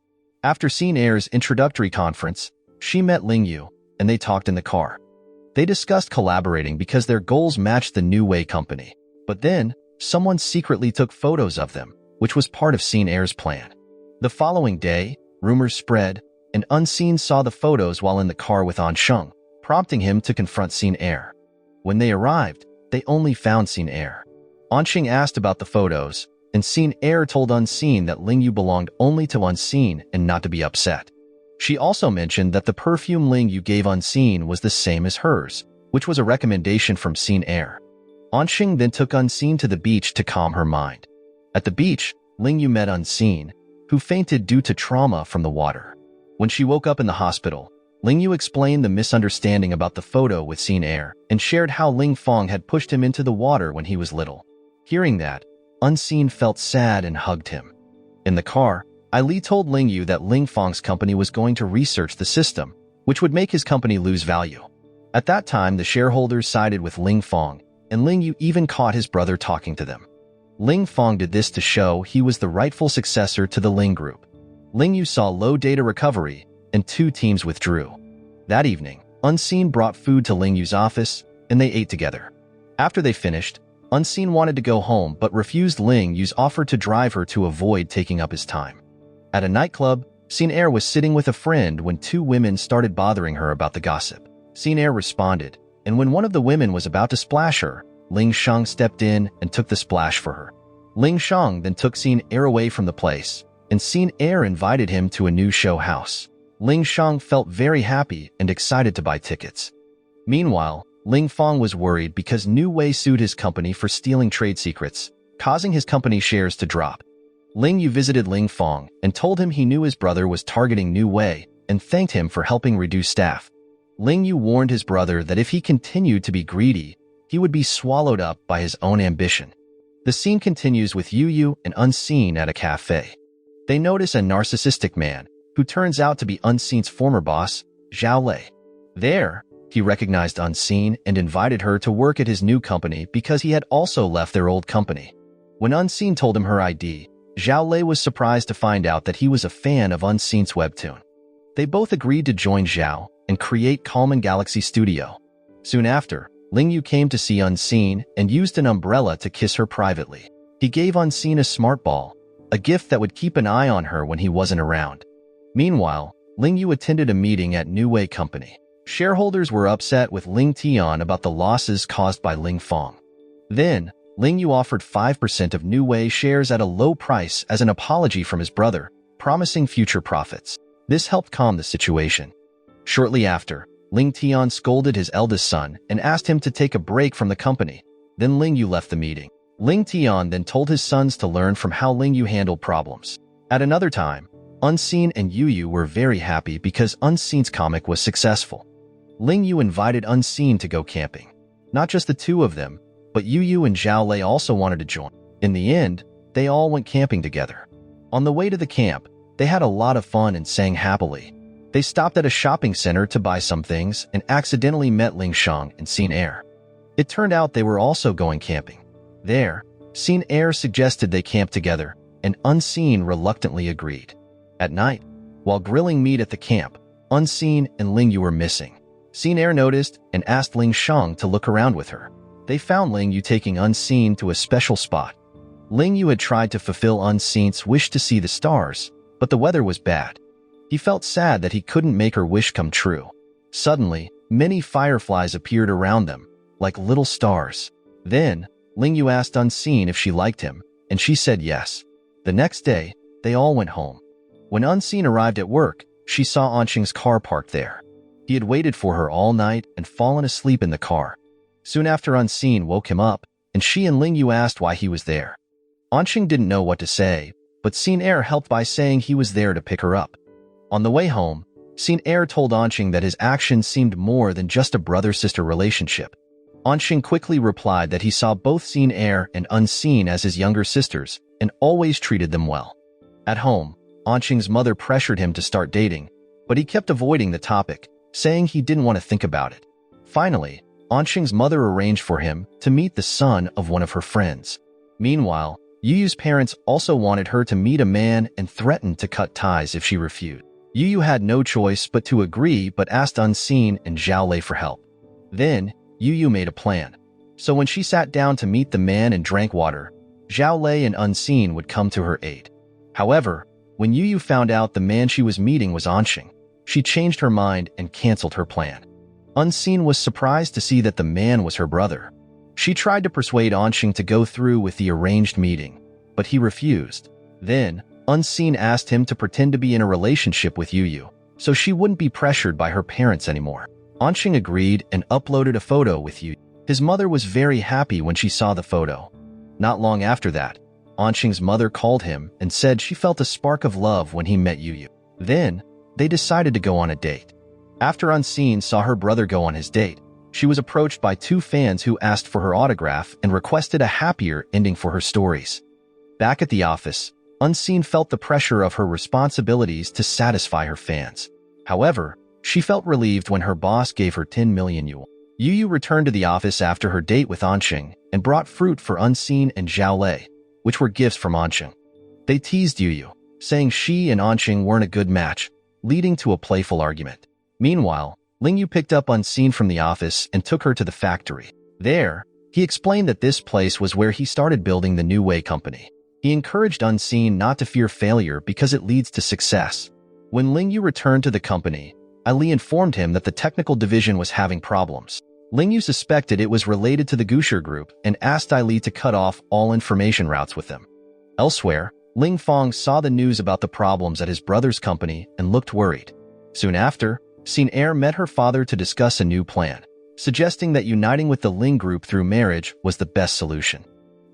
After seeing Heir's introductory conference, she met Ling Yue, and they talked in the car. They discussed collaborating because their goals matched the New Way company. But then, someone secretly took photos of them, which was part of Heir's plan. The following day, rumors spread, and An Xin saw the photos while in the car with An Xin, prompting him to confront Heir. When they arrived, they only found Heir. An Xin asked about the photos, and Heir told An Xin that Ling Yue belonged only to An Xin and not to be upset. She also mentioned that the perfume Ling Yue gave An Xin was the same as hers, which was a recommendation from Heir. An Xin then took An Xin to the beach to calm her mind. At the beach, Ling Yue met An Xin, who fainted due to trauma from the water. When she woke up in the hospital, Ling Yue explained the misunderstanding about the photo with Heir and shared how Ling Fong had pushed him into the water when he was little. Hearing that, An Xin felt sad and hugged him. In the car, Li told Ling Yue that Ling Fong's company was going to research the system, which would make his company lose value. At that time, the shareholders sided with Ling Fong, and Ling Yue even caught his brother talking to them. Ling Fong did this to show he was the rightful successor to the Ling Group. Ling Yue saw low data recovery, and two teams withdrew. That evening, An Xin brought food to Ling Yue's office, and they ate together. After they finished, An Xin wanted to go home but refused Ling Yue's offer to drive her to avoid taking up his time. At a nightclub, Heir was sitting with a friend when two women started bothering her about the gossip. Heir responded, and when one of the women was about to splash her, Ling Shang stepped in and took the splash for her. Ling Shang then took Heir away from the place, An Xin heir invited him to a new show house. Ling Shang felt very happy and excited to buy tickets. Meanwhile, Ling Fong was worried because New Wei sued his company for stealing trade secrets, causing his company shares to drop. Ling Yue visited Ling Fong and told him he knew his brother was targeting New Wei and thanked him for helping reduce staff. Ling Yue warned his brother that if he continued to be greedy, he would be swallowed up by his own ambition. The scene continues with Yu and An Xin at a cafe. They notice a narcissistic man, who turns out to be An Xin's former boss, Zhao Lei. There, he recognized An Xin and invited her to work at his new company because he had also left their old company. When An Xin told him her ID, Zhao Lei was surprised to find out that he was a fan of An Xin's webtoon. They both agreed to join Zhao and create Calman Galaxy Studio. Soon after, Ling Yue came to see An Xin and used an umbrella to kiss her privately. He gave An Xin a smart ball, a gift that would keep an eye on her when he wasn't around. Meanwhile, Ling Yue attended a meeting at New Wei Company. Shareholders were upset with Ling Tian about the losses caused by Ling Fong. Then, Ling Yue offered 5% of New Wei shares at a low price as an apology from his brother, promising future profits. This helped calm the situation. Shortly after, Ling Tian scolded his eldest son and asked him to take a break from the company. Then Ling Yue left the meeting. Ling Tian then told his sons to learn from how Ling Yue handled problems. At another time, An Xin and Yu were very happy because An Xin's comic was successful. Ling Yue invited An Xin to go camping. Not just the two of them, but Yu and Zhao Lei also wanted to join. In the end, they all went camping together. On the way to the camp, they had a lot of fun and sang happily. They stopped at a shopping center to buy some things and accidentally met Ling Shang and Xin heir. It turned out they were also going camping. There, Xin heir suggested they camp together, and An Xin reluctantly agreed. At night, while grilling meat at the camp, An Xin and Ling Yue were missing. Xin heir noticed and asked Ling Shang to look around with her. They found Ling Yue taking An Xin to a special spot. Ling Yue had tried to fulfill An Xin's wish to see the stars, but the weather was bad. He felt sad that he couldn't make her wish come true. Suddenly, many fireflies appeared around them, like little stars. Then, Ling Yue asked An Xin if she liked him, and she said yes. The next day, they all went home. When An Xin arrived at work, she saw An Xing's car parked there. He had waited for her all night and fallen asleep in the car. Soon after, An Xin woke him up, and she and Ling Yue asked why he was there. An Xin didn't know what to say, but Xin heir helped by saying he was there to pick her up. On the way home, Xin heir told An Xin that his actions seemed more than just a brother-sister relationship. An Xin quickly replied that he saw both Xin heir and An Xin as his younger sisters and always treated them well. At home, An Xing's mother pressured him to start dating, but he kept avoiding the topic, saying he didn't want to think about it. Finally, An Xing's mother arranged for him to meet the son of one of her friends. Meanwhile, Yu's parents also wanted her to meet a man and threatened to cut ties if she refused. Yu had no choice but to agree but asked An Xin and Zhao Lei for help. Then, Yu made a plan. So when she sat down to meet the man and drank water, Zhao Lei and An Xin would come to her aid. However, when Yu found out the man she was meeting was An Xin, she changed her mind and canceled her plan. An Xin was surprised to see that the man was her brother. She tried to persuade An Xin to go through with the arranged meeting, but he refused. Then, An Xin asked him to pretend to be in a relationship with Yu, so she wouldn't be pressured by her parents anymore. An Xin agreed and uploaded a photo with Yu. His mother was very happy when she saw the photo. Not long after that, An Xing's mother called him and said she felt a spark of love when he met Yu. Then, they decided to go on a date. After An Xin saw her brother go on his date, she was approached by two fans who asked for her autograph and requested a happier ending for her stories. Back at the office, An Xin felt the pressure of her responsibilities to satisfy her fans. However, she felt relieved when her boss gave her 10 million yuan. Yu returned to the office after her date with An Xin and brought fruit for An Xin and Zhao Lei, which were gifts from An Xin. They teased Yu, saying she and An Xin weren't a good match, leading to a playful argument. Meanwhile, Ling Yue picked up An Xin from the office and took her to the factory. There, he explained that this place was where he started building the New Wei company. He encouraged An Xin not to fear failure because it leads to success. When Ling Yue returned to the company, Ali informed him that the technical division was having problems. Ling Yue suspected it was related to the Gusher group and asked Ali to cut off all information routes with them. Elsewhere, Ling Fong saw the news about the problems at his brother's company and looked worried. Soon after, Xin Heir met her father to discuss a new plan, suggesting that uniting with the Ling group through marriage was the best solution.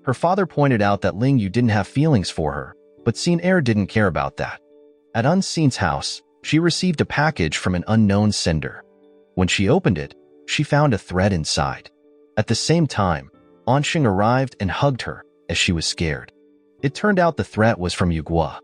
Her father pointed out that Ling Yue didn't have feelings for her, but Xin Heir didn't care about that. At An Xin's house, she received a package from an unknown sender. When she opened it, she found a threat inside. At the same time, An Xin arrived and hugged her as she was scared. It turned out the threat was from Yu Guo.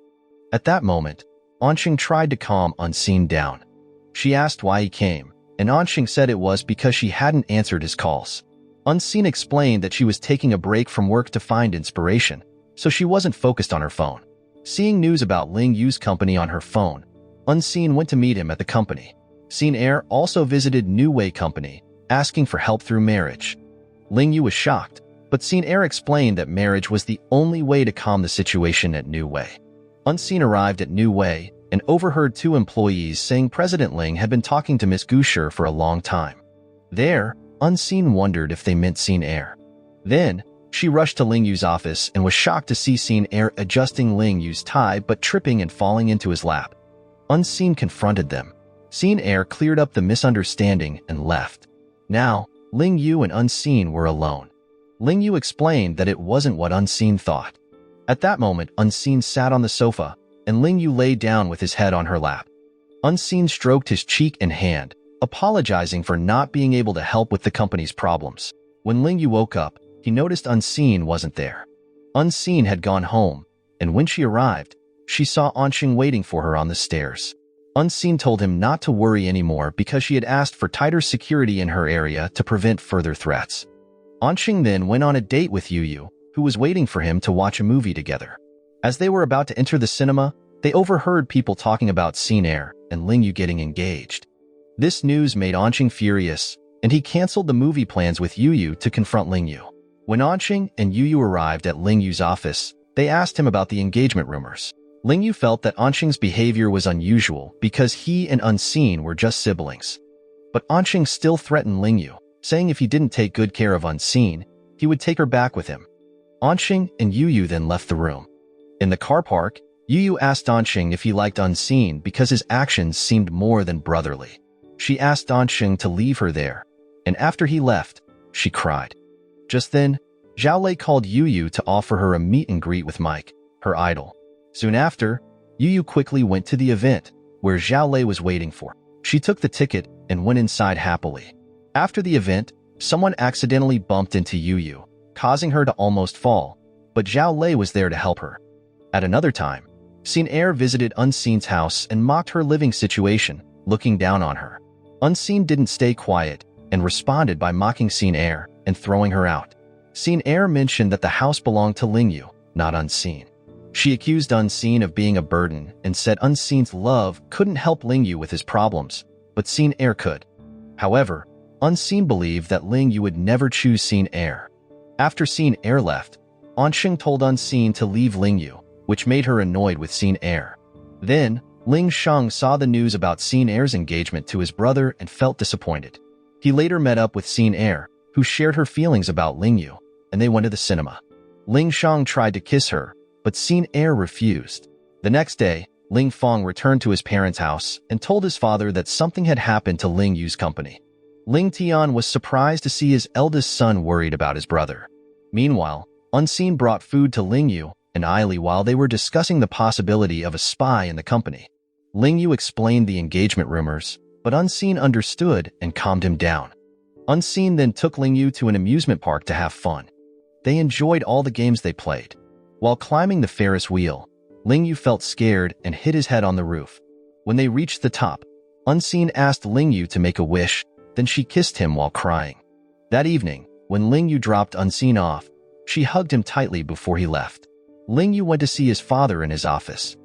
At that moment, An Xin tried to calm An Xin down. She asked why he came, and An Xin said it was because she hadn't answered his calls. An Xin explained that she was taking a break from work to find inspiration, so she wasn't focused on her phone. Seeing news about Ling Yue's company on her phone, An Xin went to meet him at the company. Xin Heir also visited Ning Yue company, asking for help through marriage. Ling Yue was shocked, but Xin Heir explained that marriage was the only way to calm the situation at Ning Yue. An Xin arrived at Ning Yue and overheard two employees saying President Ling had been talking to Miss Gusher for a long time. There, An Xin wondered if they meant Xin Heir. Then, she rushed to Ling Yue's office and was shocked to see Xin Heir adjusting Ling Yue's tie but tripping and falling into his lap. An Xin confronted them. Xin Heir cleared up the misunderstanding and left. Now, Ling Yue and An Xin were alone. Ling Yue explained that it wasn't what An Xin thought. At that moment, An Xin sat on the sofa, and Ling Yue lay down with his head on her lap. An Xin stroked his cheek and hand, apologizing for not being able to help with the company's problems. When Ling Yue woke up, he noticed An Xin wasn't there. An Xin had gone home, and when she arrived, she saw An Xin waiting for her on the stairs. An Xin told him not to worry anymore because she had asked for tighter security in her area to prevent further threats. An Xin then went on a date with Yu Yu, who was waiting for him to watch a movie together. As they were about to enter the cinema, they overheard people talking about Xin Heir and Ling Yue getting engaged. This news made An Xin furious, and he canceled the movie plans with Yu Yu to confront Ling Yue. When An Xin and Yu Yu arrived at Ling Yue's office, they asked him about the engagement rumors. Ling Yue felt that An Xin's behavior was unusual because he and An Xin were just siblings. But An Xin still threatened Ling Yue, saying if he didn't take good care of An Xin, he would take her back with him. An Xin and Yu Yu then left the room. In the car park, Yu Yu asked An Xin if he liked An Xin because his actions seemed more than brotherly. She asked An Xin to leave her there, and after he left, she cried. Just then, Zhao Lei called Yu Yu to offer her a meet and greet with Mike, her idol. Soon after, Yu Yu quickly went to the event, where Zhao Lei was waiting for. She took the ticket and went inside happily. After the event, someone accidentally bumped into Yu Yu, causing her to almost fall, but Zhao Lei was there to help her. At another time, Xin Heir visited An Xin's house and mocked her living situation, looking down on her. An Xin didn't stay quiet and responded by mocking Xin Heir and throwing her out. Xin Heir mentioned that the house belonged to Ling Yue, not An Xin. She accused An Xin of being a burden and said An Xin's love couldn't help Ling Yue with his problems, but Xin Heir could. However, An Xin believed that Ling Yue would never choose Xin Heir. After Xin Heir left, An Xin told An Xin to leave Ling Yue, which made her annoyed with Xin Heir. Then, Ling Sheng saw the news about Xin Heir's engagement to his brother and felt disappointed. He later met up with Xin Heir, who shared her feelings about Ling Yue, and they went to the cinema. Ling Sheng tried to kiss her, but Xin Heir refused. The next day, Ling Fong returned to his parents' house and told his father that something had happened to Ling Yue's company. Ling Tian was surprised to see his eldest son worried about his brother. Meanwhile, An Xin brought food to Ling Yue and Aili while they were discussing the possibility of a spy in the company. Ling Yue explained the engagement rumors, but An Xin understood and calmed him down. An Xin then took Ling Yue to an amusement park to have fun. They enjoyed all the games they played. While climbing the Ferris wheel, Ling Yue felt scared and hit his head on the roof. When they reached the top, An Xin asked Ling Yue to make a wish, then she kissed him while crying. That evening, when Ling Yue dropped An Xin off, she hugged him tightly before he left. Ling Yue went to see his father in his office.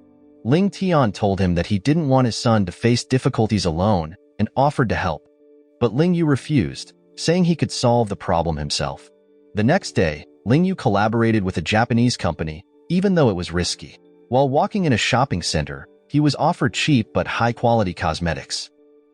Ling Tian told him that he didn't want his son to face difficulties alone and offered to help. But Ling Yue refused, saying he could solve the problem himself. The next day, Ling Yue collaborated with a Japanese company, even though it was risky. While walking in a shopping center, he was offered cheap but high-quality cosmetics.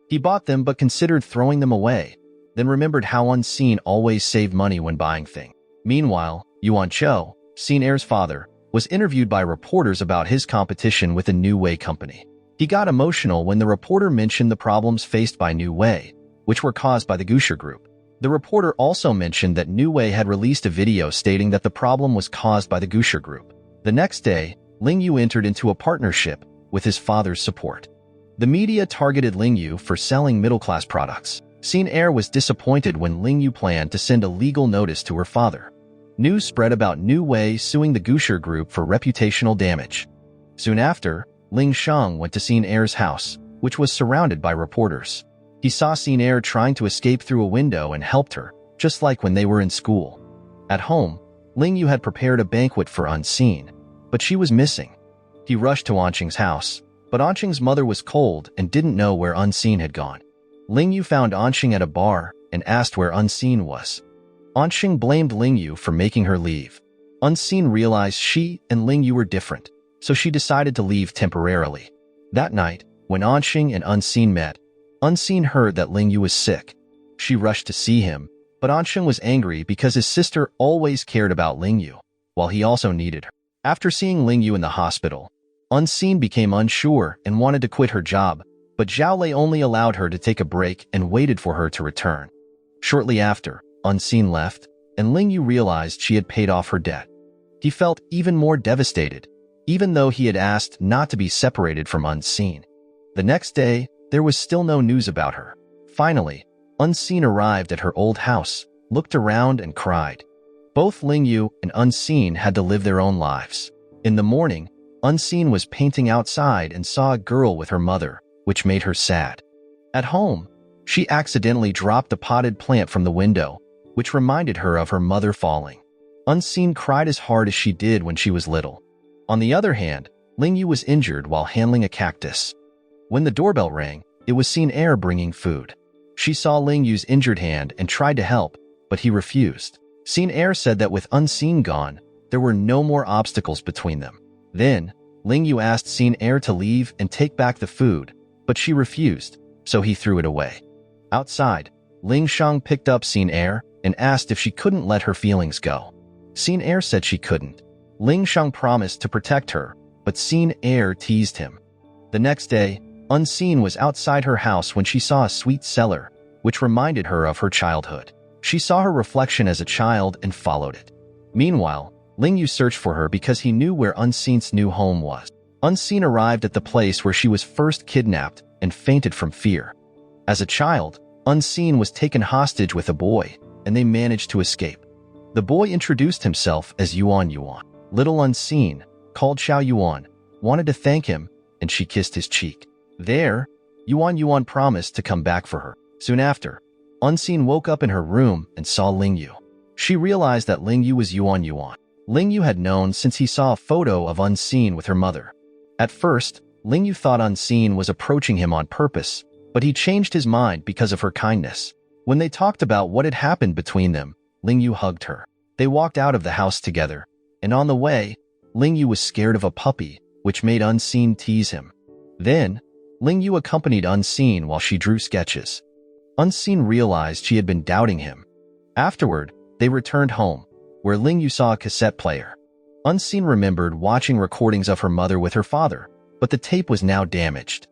He bought them but considered throwing them away, then remembered how An Xin always saved money when buying things. Meanwhile, Yuan Cho, Xin Heir's father, was interviewed by reporters about his competition with the New Way company. He got emotional when the reporter mentioned the problems faced by New Way, which were caused by the Gusher group. The reporter also mentioned that New Way had released a video stating that the problem was caused by the Gusher group. The next day, Ling Yue entered into a partnership with his father's support. The media targeted Ling Yue for selling middle-class products. Heir was disappointed when Ling Yue planned to send a legal notice to her father. News spread about New Way suing the Gusher group for reputational damage. Soon after, Ling Shang went to Heir's house, which was surrounded by reporters. He saw Heir trying to escape through a window and helped her, just like when they were in school. At home, Ling Yue had prepared a banquet for An Xin, but she was missing. He rushed to An Xing's house, but An Xing's mother was cold and didn't know where An Xin had gone. Ling Yue found An Xing at a bar and asked where An Xin was. An Xing blamed Ling Yue for making her leave. An Xin realized she and Ling Yue were different, so she decided to leave temporarily. That night, when An Xing and An Xin met, An Xin heard that Ling Yue was sick. She rushed to see him, but An Xing was angry because his sister always cared about Ling Yue, while he also needed her. After seeing Ling Yue in the hospital, An Xin became unsure and wanted to quit her job, but Zhao Lei only allowed her to take a break and waited for her to return. Shortly after, An Xin left, and Ling Yue realized she had paid off her debt. He felt even more devastated, even though he had asked not to be separated from An Xin. The next day, there was still no news about her. Finally, An Xin arrived at her old house, looked around and cried. Both Ling Yue and An Xin had to live their own lives. In the morning, An Xin was painting outside and saw a girl with her mother, which made her sad. At home, she accidentally dropped a potted plant from the window, which reminded her of her mother falling. An Xin cried as hard as she did when she was little. On the other hand, Ling Yue was injured while handling a cactus. When the doorbell rang, it was Heir bringing food. She saw Ling Yue's injured hand and tried to help, but he refused. Heir said that with An Xin gone, there were no more obstacles between them. Then, Ling Yue asked Heir to leave and take back the food, but she refused, so he threw it away. Outside, Ling Shang picked up Heir and asked if she couldn't let her feelings go. Heir said she couldn't. Ling Shang promised to protect her, but Heir teased him. The next day, An Xin was outside her house when she saw a sweet cellar, which reminded her of her childhood. She saw her reflection as a child and followed it. Meanwhile, Ling Yue searched for her because he knew where An Xin's new home was. An Xin arrived at the place where she was first kidnapped and fainted from fear. As a child, An Xin was taken hostage with a boy, and they managed to escape. The boy introduced himself as Yuan. Little An Xin, called Xiao Yuan, wanted to thank him, and she kissed his cheek. There, Yuan promised to come back for her. Soon after, An Xin woke up in her room and saw Ling Yue. She realized that Ling Yue was Yuan. Ling Yue had known since he saw a photo of An Xin with her mother. At first, Ling Yue thought An Xin was approaching him on purpose, but he changed his mind because of her kindness. When they talked about what had happened between them, Ling Yue hugged her. They walked out of the house together, and on the way, Ling Yue was scared of a puppy, which made An Xin tease him. Then, Ling Yue accompanied An Xin while she drew sketches. An Xin realized she had been doubting him. Afterward, they returned home, where Ling Yue saw a cassette player. An Xin remembered watching recordings of her mother with her father, but the tape was now damaged.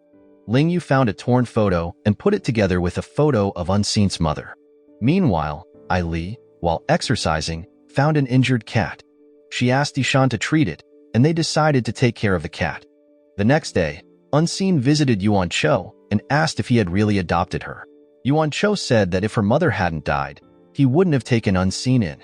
Ling Yue found a torn photo and put it together with a photo of An Xin's mother. Meanwhile, Ai Li, while exercising, found an injured cat. She asked Ishan to treat it, and they decided to take care of the cat. The next day, An Xin visited Yuan Chou and asked if he had really adopted her. Yuan Chou said that if her mother hadn't died, he wouldn't have taken An Xin in.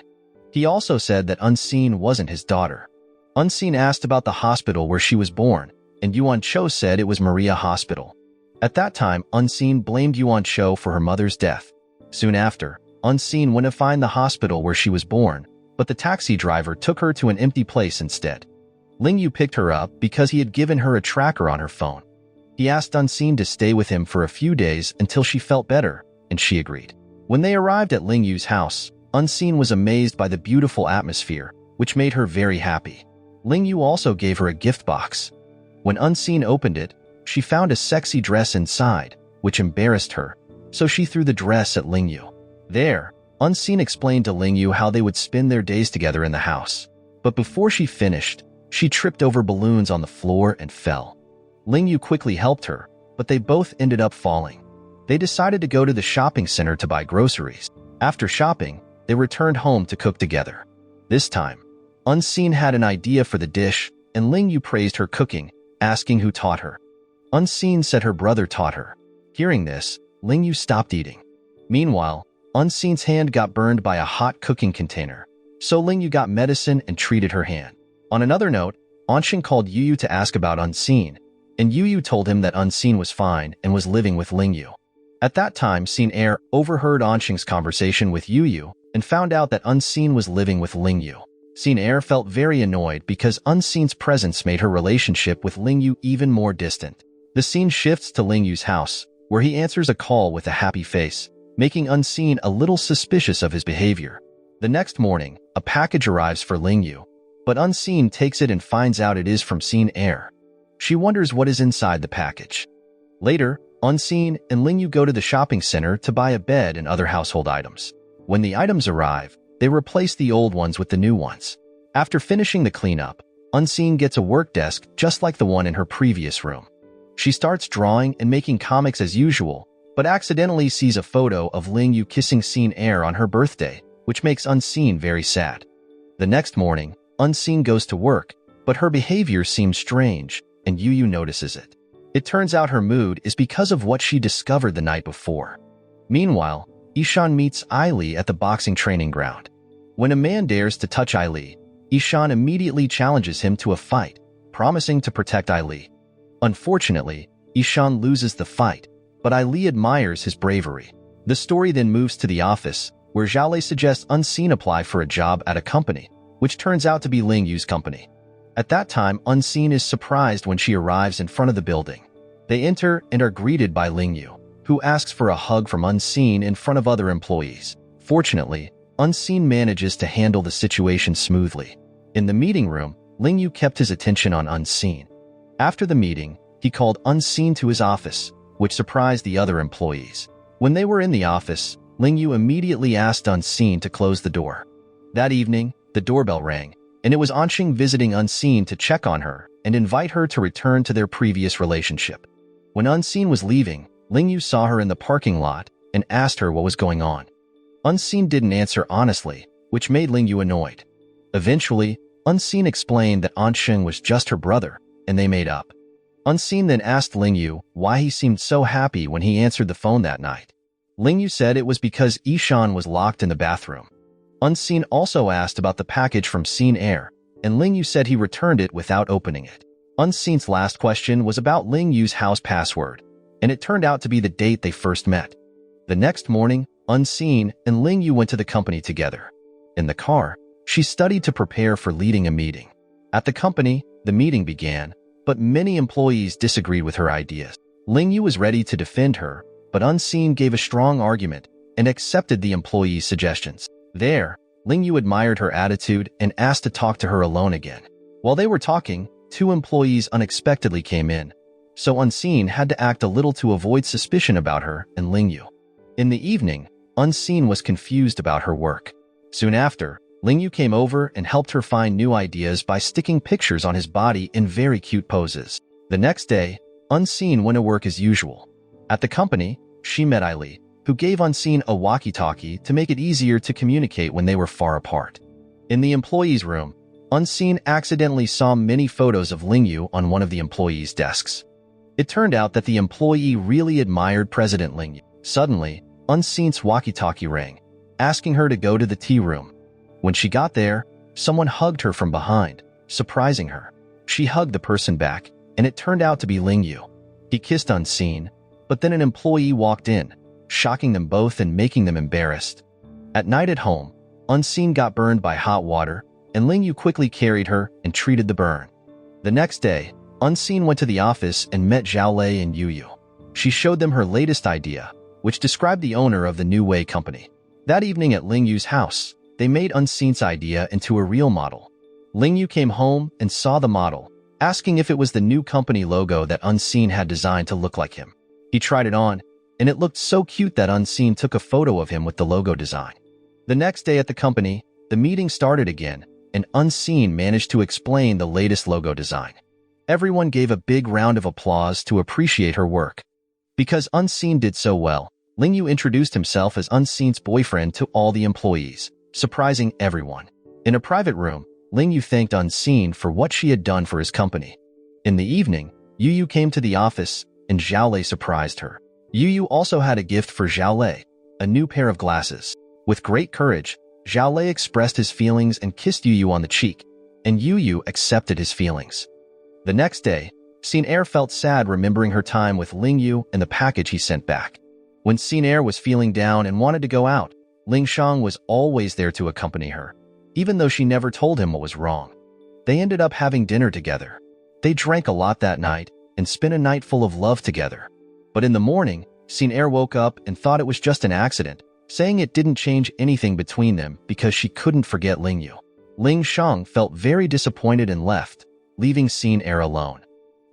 He also said that An Xin wasn't his daughter. An Xin asked about the hospital where she was born, and Yuan Chou said it was Maria Hospital. At that time, An Xin blamed Yuan Chou for her mother's death. Soon after, An Xin went to find the hospital where she was born, but the taxi driver took her to an empty place instead. Ling Yue picked her up because he had given her a tracker on her phone. He asked An Xin to stay with him for a few days until she felt better, and she agreed. When they arrived at Ling Yue's house, An Xin was amazed by the beautiful atmosphere, which made her very happy. Ling Yue also gave her a gift box. When An Xin opened it, she found a sexy dress inside, which embarrassed her, so she threw the dress at Ling Yue. There, An Xin explained to Ling Yue how they would spend their days together in the house. But before she finished, She tripped over balloons on the floor and fell. Ling Yue quickly helped her, but they both ended up falling. They decided to go to the shopping center to buy groceries. After shopping, they returned home to cook together. This time, An Xin had an idea for the dish, and Ling Yue praised her cooking, asking who taught her. An Xin said her brother taught her. Hearing this, Ling Yue stopped eating. Meanwhile, An Xin's hand got burned by a hot cooking container, so Ling Yue got medicine and treated her hand. On another note, An Xin called Yue to ask about An Xin, and Yue told him that An Xin was fine and was living with Ling Yue. At that time, heir overheard An Xin's conversation with Yue and found out that An Xin was living with Ling Yue. Heir felt very annoyed because An Xin's presence made her relationship with Ling Yue even more distant. The scene shifts to Ling Yue's house, where he answers a call with a happy face, making An Xin a little suspicious of his behavior. The next morning, a package arrives for Ling Yue, but An Xin takes it and finds out it is from heir. She wonders what is inside the package. Later, An Xin and Ling Yue go to the shopping center to buy a bed and other household items. When the items arrive, they replace the old ones with the new ones. After finishing the cleanup, An Xin gets a work desk just like the one in her previous room. She starts drawing and making comics as usual, but accidentally sees a photo of Ling Yue kissing heir on her birthday, which makes An Xin very sad. The next morning, An Xin goes to work, but her behavior seems strange, and Yue notices it. It turns out her mood is because of what she discovered the night before. Meanwhile, Ishan meets Li at the boxing training ground. When a man dares to touch Li, Ishan immediately challenges him to a fight, promising to protect Li. Unfortunately, Ishan loses the fight, but Li admires his bravery. The story then moves to the office, where Zhao suggests An Xin apply for a job at a company, which turns out to be Ling Yue's company. At that time, An Xin is surprised when she arrives in front of the building. They enter and are greeted by Ling Yue, who asks for a hug from An Xin in front of other employees. Fortunately, An Xin manages to handle the situation smoothly. In the meeting room, Ling Yue kept his attention on An Xin. After the meeting, he called An Xin to his office, which surprised the other employees. When they were in the office, Ling Yue immediately asked An Xin to close the door. That evening, the doorbell rang, and it was An Xin visiting An Xin to check on her and invite her to return to their previous relationship. When An Xin was leaving, Ling Yue saw her in the parking lot and asked her what was going on. An Xin didn't answer honestly, which made Ling Yue annoyed. Eventually, An Xin explained that An Xin was just her brother, and they made up. An Xin then asked Ling Yue why he seemed so happy when he answered the phone that night. Ling Yue said it was because Ishan was locked in the bathroom. An Xin also asked about the package from heir, and Ling Yue said he returned it without opening it. An Xin's last question was about Ling Yue's house password, and it turned out to be the date they first met. The next morning, An Xin and Ling Yue went to the company together. In the car, she studied to prepare for leading a meeting. At the company, the meeting began, but many employees disagreed with her ideas. Ling Yue was ready to defend her, but An Xin gave a strong argument and accepted the employees' suggestions. There, Ling Yue admired her attitude and asked to talk to her alone again. While they were talking, two employees unexpectedly came in, so An Xin had to act a little to avoid suspicion about her and Ling Yue. In the evening, An Xin was confused about her work. Soon after, Ling Yue came over and helped her find new ideas by sticking pictures on his body in very cute poses. The next day, An Xin went to work as usual. At the company, she met Li, who gave An Xin a walkie-talkie to make it easier to communicate when they were far apart. In the employees' room, An Xin accidentally saw many photos of Ling Yue on one of the employees' desks. It turned out that the employee really admired President Ling Yue. Suddenly, An Xin's walkie-talkie rang, asking her to go to the tea room. When she got there, someone hugged her from behind, surprising her. She hugged the person back, and it turned out to be Ling Yue. He kissed An Xin, but then an employee walked in, shocking them both and making them embarrassed. At night at home, An Xin got burned by hot water, and Ling Yue quickly carried her and treated the burn. The next day, An Xin went to the office and met Zhao Lei and Yue. She showed them her latest idea, which described the owner of the New Way company. That evening at Ling Yue's house, they made An Xin's idea into a real model. Ling Yue came home and saw the model, asking if it was the new company logo that An Xin had designed to look like him. He tried it on, and it looked so cute that An Xin took a photo of him with the logo design. The next day at the company, the meeting started again, and An Xin managed to explain the latest logo design. Everyone gave a big round of applause to appreciate her work. Because An Xin did so well, Ling Yue introduced himself as An Xin's boyfriend to all the employees, surprising everyone. In a private room, Ling Yue thanked An Xin for what she had done for his company. In the evening, Yu came to the office, and Zhao Lei surprised her. Yu also had a gift for Zhao Lei, a new pair of glasses. With great courage, Zhao Lei expressed his feelings and kissed Yu on the cheek, and Yu accepted his feelings. The next day, Heir felt sad remembering her time with Ling Yue and the package he sent back. When Heir was feeling down and wanted to go out, Ling Shang was always there to accompany her, even though she never told him what was wrong. They ended up having dinner together. They drank a lot that night and spent a night full of love together. But in the morning, Heir woke up and thought it was just an accident, saying it didn't change anything between them because she couldn't forget Ling Yue. Ling Shang felt very disappointed and left, leaving Heir alone.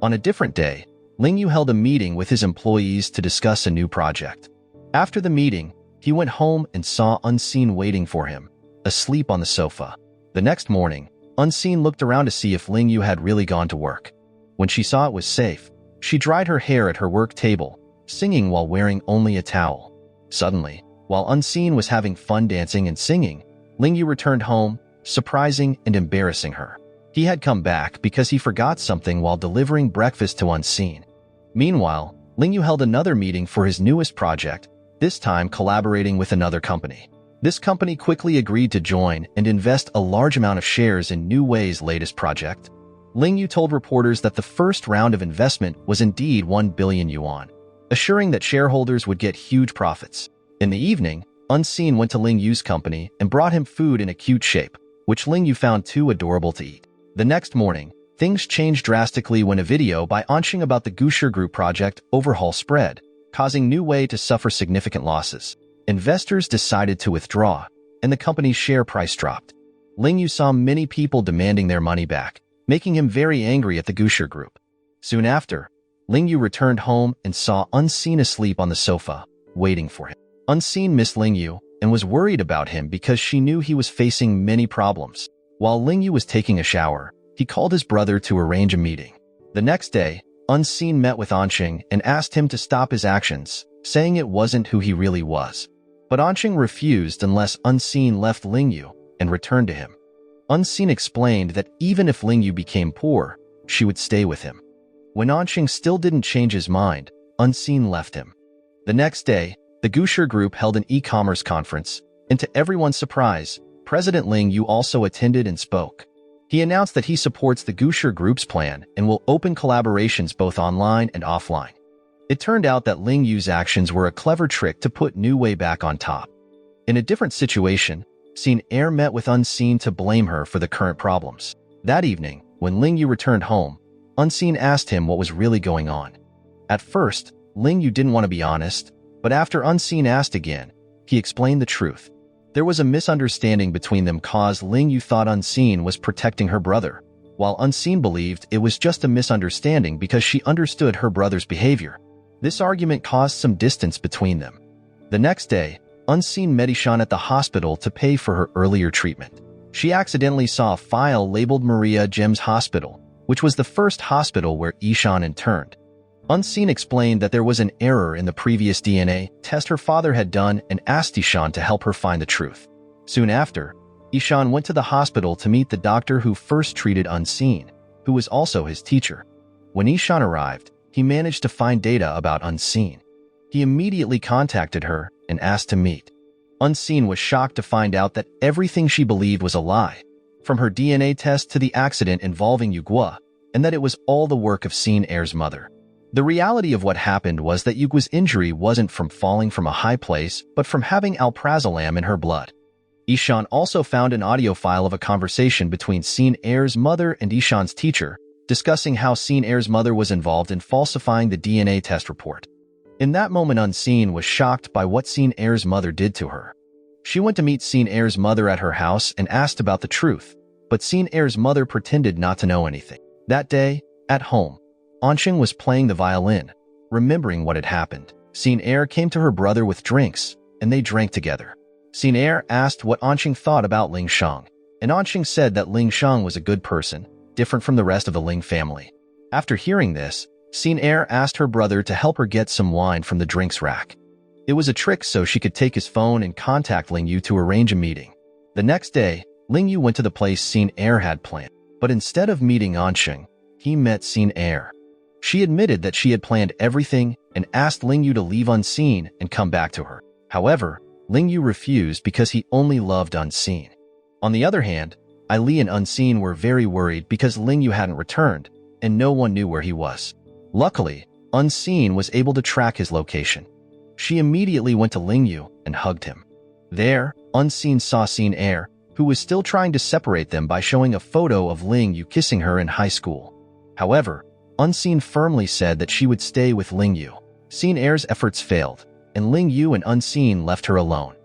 On a different day, Ling Yue held a meeting with his employees to discuss a new project. After the meeting, he went home and saw An Xin waiting for him, asleep on the sofa. The next morning, An Xin looked around to see if Ling Yue had really gone to work. When she saw it was safe, she dried her hair at her work table, singing while wearing only a towel. Suddenly, while An Xin was having fun dancing and singing, Ling Yue returned home, surprising and embarrassing her. He had come back because he forgot something while delivering breakfast to An Xin. Meanwhile, Ling Yue held another meeting for his newest project, this time collaborating with another company. This company quickly agreed to join and invest a large amount of shares in New Wei's latest project. Ling Yue told reporters that the first round of investment was indeed 1 billion yuan, assuring that shareholders would get huge profits. In the evening, An Xin went to Ling Yue's company and brought him food in a cute shape, which Ling Yue found too adorable to eat. The next morning, things changed drastically when a video by An Xin about the Gusher Group project overhaul spread, causing New Wei to suffer significant losses. Investors decided to withdraw, and the company's share price dropped. Ling Yue saw many people demanding their money back, making him very angry at the Gusher Group. Soon after, Ling Yue returned home and saw An Xin asleep on the sofa, waiting for him. An Xin missed Ling Yue and was worried about him because she knew he was facing many problems. While Ling Yue was taking a shower, he called his brother to arrange a meeting. The next day, An Xin met with An Xin and asked him to stop his actions, saying it wasn't who he really was. But An Xin refused unless An Xin left Ling Yue and returned to him. An Xin explained that even if Ling Yue became poor, she would stay with him. When An Xin still didn't change his mind, An Xin left him. The next day, the Gusher Group held an e-commerce conference, and to everyone's surprise, President Ling Yue also attended and spoke. He announced that he supports the Gusher Group's plan and will open collaborations both online and offline. It turned out that Ling Yue's actions were a clever trick to put New Wei back on top. In a different situation, Heir met with An Xin to blame her for the current problems. That evening, when Ling Yue returned home, An Xin asked him what was really going on. At first, Ling Yue didn't want to be honest, but after An Xin asked again, he explained the truth. There was a misunderstanding between them cause Ling Yue thought An Xin was protecting her brother, while An Xin believed it was just a misunderstanding because she understood her brother's behavior. This argument caused some distance between them. The next day, An Xin met Ishan at the hospital to pay for her earlier treatment. She accidentally saw a file labeled Maria Gem's Hospital, which was the first hospital where Ishan interned. An Xin explained that there was an error in the previous DNA test her father had done and asked Ishan to help her find the truth. Soon after, Ishan went to the hospital to meet the doctor who first treated An Xin, who was also his teacher. When Ishan arrived, he managed to find data about An Xin. He immediately contacted her and asked to meet. An Xin was shocked to find out that everything she believed was a lie, from her DNA test to the accident involving Yu Guo, and that it was all the work of Heir's mother. The reality of what happened was that Yu Guo's injury wasn't from falling from a high place, but from having alprazolam in her blood. Ishan also found an audio file of a conversation between Heir's mother and Ishan's teacher, discussing how Heir's mother was involved in falsifying the DNA test report. In that moment, An Xin was shocked by what Heir's mother did to her. She went to meet Heir's mother at her house and asked about the truth, but Heir's mother pretended not to know anything. That day, at home, An Xin was playing the violin, remembering what had happened. Heir came to her brother with drinks, and they drank together. Heir asked what An Xin thought about Ling Shang, and An Xin said that Ling Sheng was a good person, different from the rest of the Ling family. After hearing this, Xin heir asked her brother to help her get some wine from the drinks rack. It was a trick so she could take his phone and contact Ling Yue to arrange a meeting. The next day, Ling Yue went to the place Xin heir had planned, but instead of meeting An Xin, he met Xin heir. She admitted that she had planned everything and asked Ling Yue to leave An Xin and come back to her. However, Ling Yue refused because he only loved An Xin. On the other hand, Li and An Xin were very worried because Ling Yue hadn't returned, and no one knew where he was. Luckily, An Xin was able to track his location. She immediately went to Ling Yue and hugged him. There, An Xin saw Xin heir, who was still trying to separate them by showing a photo of Ling Yue kissing her in high school. However, An Xin firmly said that she would stay with Ling Yue. Xin heir's efforts failed, and Ling Yue and An Xin left her alone.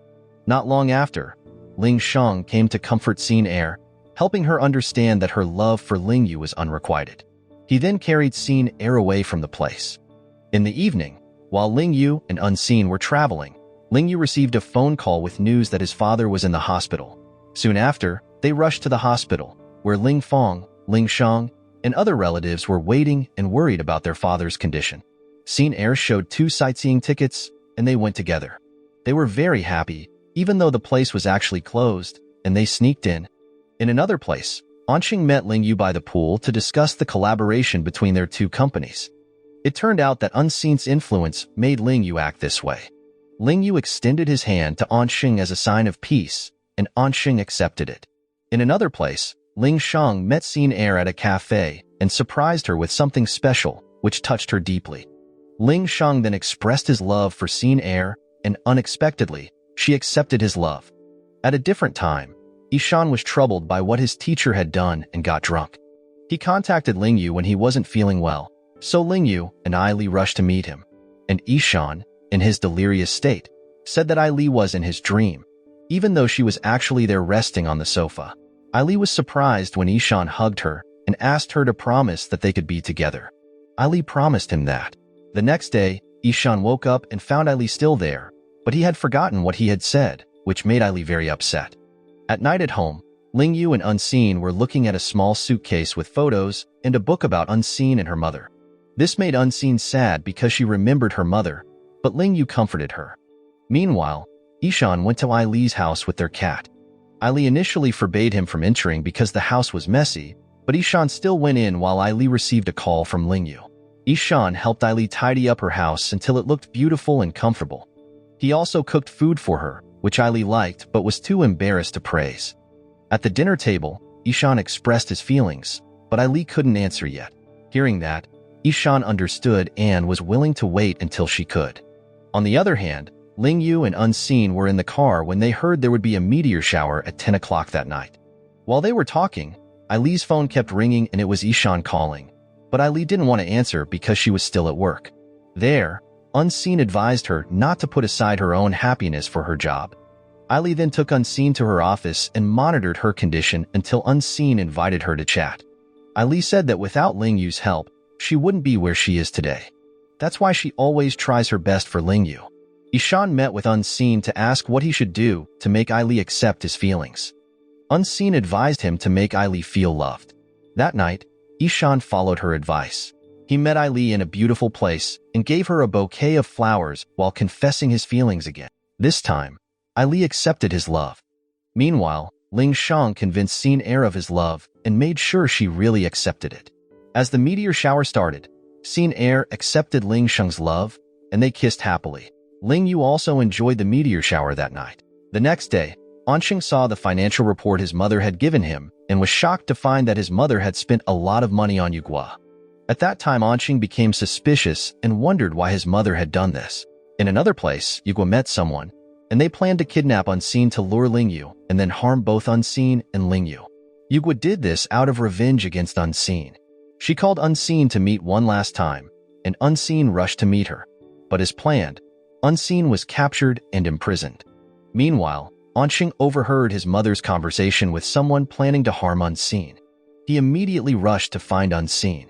Not long after, Ling Sheng came to comfort Xin heir, helping her understand that her love for Ling Yue was unrequited. He then carried Xin heir away from the place. In the evening, while Ling Yue and An Xin were traveling, Ling Yue received a phone call with news that his father was in the hospital. Soon after, they rushed to the hospital, where Ling Fong, Ling Sheng, and other relatives were waiting and worried about their father's condition. Xin heir showed 2 sightseeing tickets, and they went together. They were very happy, even though the place was actually closed, and they sneaked in. In another place, An Xin met Ling Yue by the pool to discuss the collaboration between their 2 companies. It turned out that An Xin's influence made Ling Yue act this way. Ling Yue extended his hand to An Xin as a sign of peace, and An Xin accepted it. In another place, Ling Sheng met Xin heir at a cafe and surprised her with something special, which touched her deeply. Ling Sheng then expressed his love for Xin heir, and unexpectedly, she accepted his love. At a different time, Yishan was troubled by what his teacher had done and got drunk. He contacted Ling Yue when he wasn't feeling well, so Ling Yue and Li rushed to meet him. And Yishan, in his delirious state, said that Li was in his dream, even though she was actually there resting on the sofa. Li was surprised when Yishan hugged her and asked her to promise that they could be together. Li promised him that. The next day, Yishan woke up and found Li still there, but he had forgotten what he had said, which made Li very upset. At night at home, Ling Yue and An Xin were looking at a small suitcase with photos and a book about An Xin and her mother. This made An Xin sad because she remembered her mother, but Ling Yue comforted her. Meanwhile, Yishan went to Li's house with their cat. Li initially forbade him from entering because the house was messy, but Yishan still went in while Li received a call from Ling Yue. Yishan helped Li tidy up her house until it looked beautiful and comfortable. He also cooked food for her, which Li liked but was too embarrassed to praise. At the dinner table, Yishan expressed his feelings, but Li couldn't answer yet. Hearing that, Yishan understood and was willing to wait until she could. On the other hand, Ling Yue and An Xin were in the car when they heard there would be a meteor shower at 10 o'clock that night. While they were talking, Li's phone kept ringing and it was Yishan calling, but Li didn't want to answer because she was still at work. There, An Xin advised her not to put aside her own happiness for her job. Li then took An Xin to her office and monitored her condition until An Xin invited her to chat. Li said that without Ling Yue's help, she wouldn't be where she is today. That's why she always tries her best for Ling Yue. Yishan met with An Xin to ask what he should do to make Li accept his feelings. An Xin advised him to make Li feel loved. That night, Yishan followed her advice. He met Li in a beautiful place and gave her a bouquet of flowers while confessing his feelings again. This time, Li accepted his love. Meanwhile, Ling Sheng convinced Xin heir of his love and made sure she really accepted it. As the meteor shower started, Xin heir accepted Ling Sheng's love, and they kissed happily. Ling Yue also enjoyed the meteor shower that night. The next day, An Xin saw the financial report his mother had given him and was shocked to find that his mother had spent a lot of money on Yue. At that time, An Xin became suspicious and wondered why his mother had done this. In another place, Yue met someone, and they planned to kidnap An Xin to lure Ling Yue and then harm both An Xin and Ling Yue. Yue did this out of revenge against An Xin. She called An Xin to meet one last time, and An Xin rushed to meet her. But as planned, An Xin was captured and imprisoned. Meanwhile, An Xin overheard his mother's conversation with someone planning to harm An Xin. He immediately rushed to find An Xin.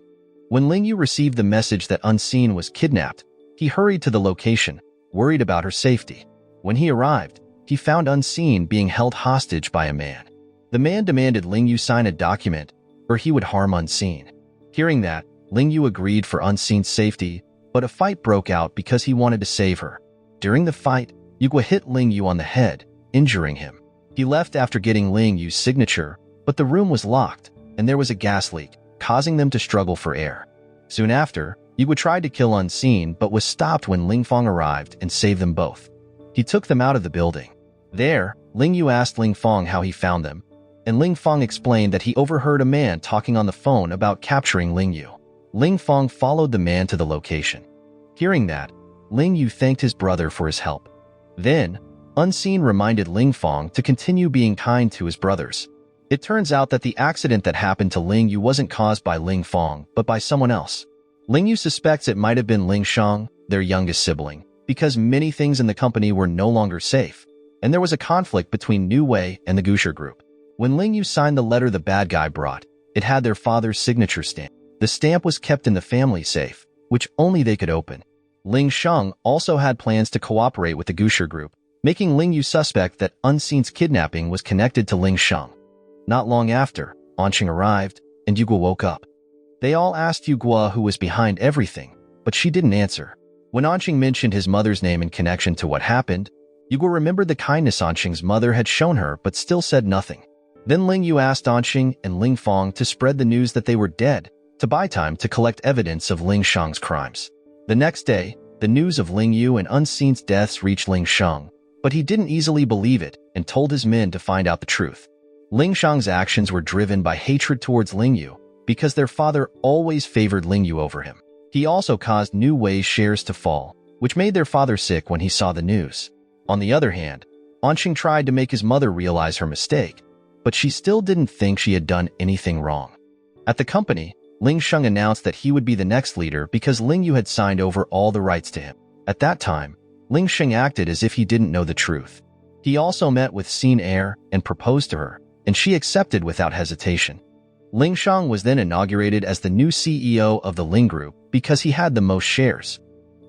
When Ling Yue received the message that An Xin was kidnapped, he hurried to the location, worried about her safety. When he arrived, he found An Xin being held hostage by a man. The man demanded Ling Yue sign a document or he would harm An Xin. Hearing that, Ling Yue agreed for An Xin's safety, but a fight broke out because he wanted to save her. During the fight, Yue hit Ling Yue on the head, injuring him. He left after getting Ling Yue's signature, but the room was locked, and there was a gas leak, causing them to struggle for air. Soon after, Yue tried to kill An Xin but was stopped when Ling Fong arrived and saved them both. He took them out of the building. There, Ling Yue asked Ling Fong how he found them, and Ling Fong explained that he overheard a man talking on the phone about capturing Ling Yue. Ling Fong followed the man to the location. Hearing that, Ling Yue thanked his brother for his help. Then, An Xin reminded Ling Fong to continue being kind to his brothers. It turns out that the accident that happened to Ling Yue wasn't caused by Ling Fong, but by someone else. Ling Yue suspects it might have been Ling Shang, their youngest sibling, because many things in the company were no longer safe, and there was a conflict between New Wei and the Gusher group. When Ling Yue signed the letter the bad guy brought, it had their father's signature stamp. The stamp was kept in the family safe, which only they could open. Ling Shang also had plans to cooperate with the Gusher group, making Ling Yue suspect that An Xin's kidnapping was connected to Ling Shang. Not long after, An Xin arrived, and Yue woke up. They all asked Yue who was behind everything, but she didn't answer. When An Xin mentioned his mother's name in connection to what happened, Yue remembered the kindness An Xin's mother had shown her but still said nothing. Then Ling Yue asked An Xin and Ling Fong to spread the news that they were dead, to buy time to collect evidence of Ling Shang's crimes. The next day, the news of Ling Yue and An Xin's deaths reached Ling Shang, but he didn't easily believe it and told his men to find out the truth. Ling Shang's actions were driven by hatred towards Ling Yue because their father always favored Ling Yue over him. He also caused New Wei's shares to fall, which made their father sick when he saw the news. On the other hand, An Xin tried to make his mother realize her mistake, but she still didn't think she had done anything wrong. At the company, Ling Shang announced that he would be the next leader because Ling Yue had signed over all the rights to him. At that time, Ling Shang acted as if he didn't know the truth. He also met with Xin heir and proposed to her, and she accepted without hesitation. Ling Shang was then inaugurated as the new CEO of the Ling Group because he had the most shares.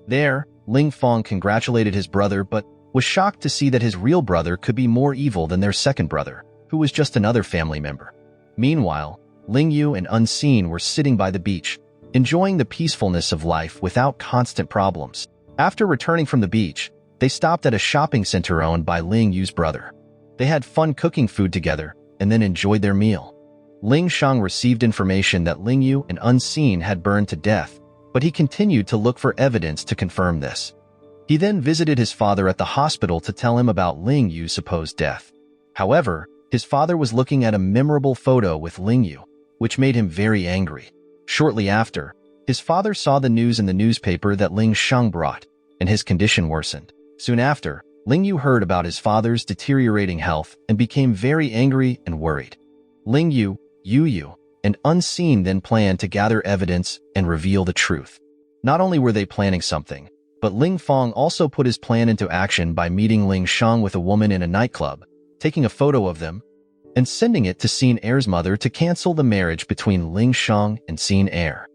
There, Ling Fong congratulated his brother but was shocked to see that his real brother could be more evil than their second brother, who was just another family member. Meanwhile, Ling Yue and An Xin were sitting by the beach, enjoying the peacefulness of life without constant problems. After returning from the beach, they stopped at a shopping center owned by Ling Yue's brother. They had fun cooking food together and then enjoyed their meal. Ling Shang received information that Ling Yue and An Xin had burned to death, but he continued to look for evidence to confirm this. He then visited his father at the hospital to tell him about Ling Yue's supposed death. However, his father was looking at a memorable photo with Ling Yue, which made him very angry. Shortly after, his father saw the news in the newspaper that Ling Shang brought, and his condition worsened. Soon after, Ling Yue heard about his father's deteriorating health and became very angry and worried. Ling Yue, Yu, and An Xin then planned to gather evidence and reveal the truth. Not only were they planning something, but Ling Fong also put his plan into action by meeting Ling Shang with a woman in a nightclub, taking a photo of them, and sending it to Xin heir's mother to cancel the marriage between Ling Shang and Xin heir.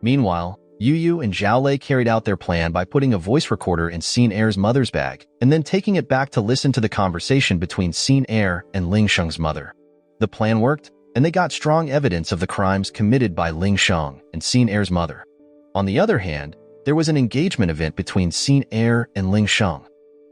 Meanwhile, Yu and Zhao Lei carried out their plan by putting a voice recorder in Xin heir's mother's bag and then taking it back to listen to the conversation between Xin heir and Ling Shang's mother. The plan worked, and they got strong evidence of the crimes committed by Ling Shang and Xin heir's mother. On the other hand, there was an engagement event between Xin heir and Ling Shang.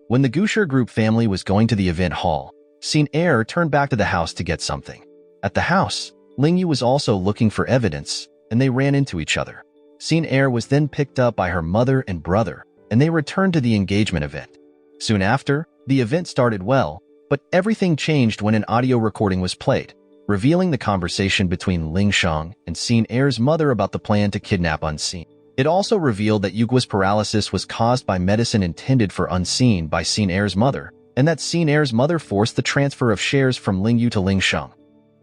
When the Gusher group family was going to the event hall, Xin heir turned back to the house to get something. At the house, Ling Yue was also looking for evidence, and they ran into each other. Xin heir was then picked up by her mother and brother, and they returned to the engagement event. Soon after, the event started well, but everything changed when an audio recording was played, revealing the conversation between Ling Shang and Xin heir's mother about the plan to kidnap An Xin. It also revealed that Yue's paralysis was caused by medicine intended for An Xin by Xin heir's mother, and that Xin heir's mother forced the transfer of shares from Ling Yue to Ling Shang.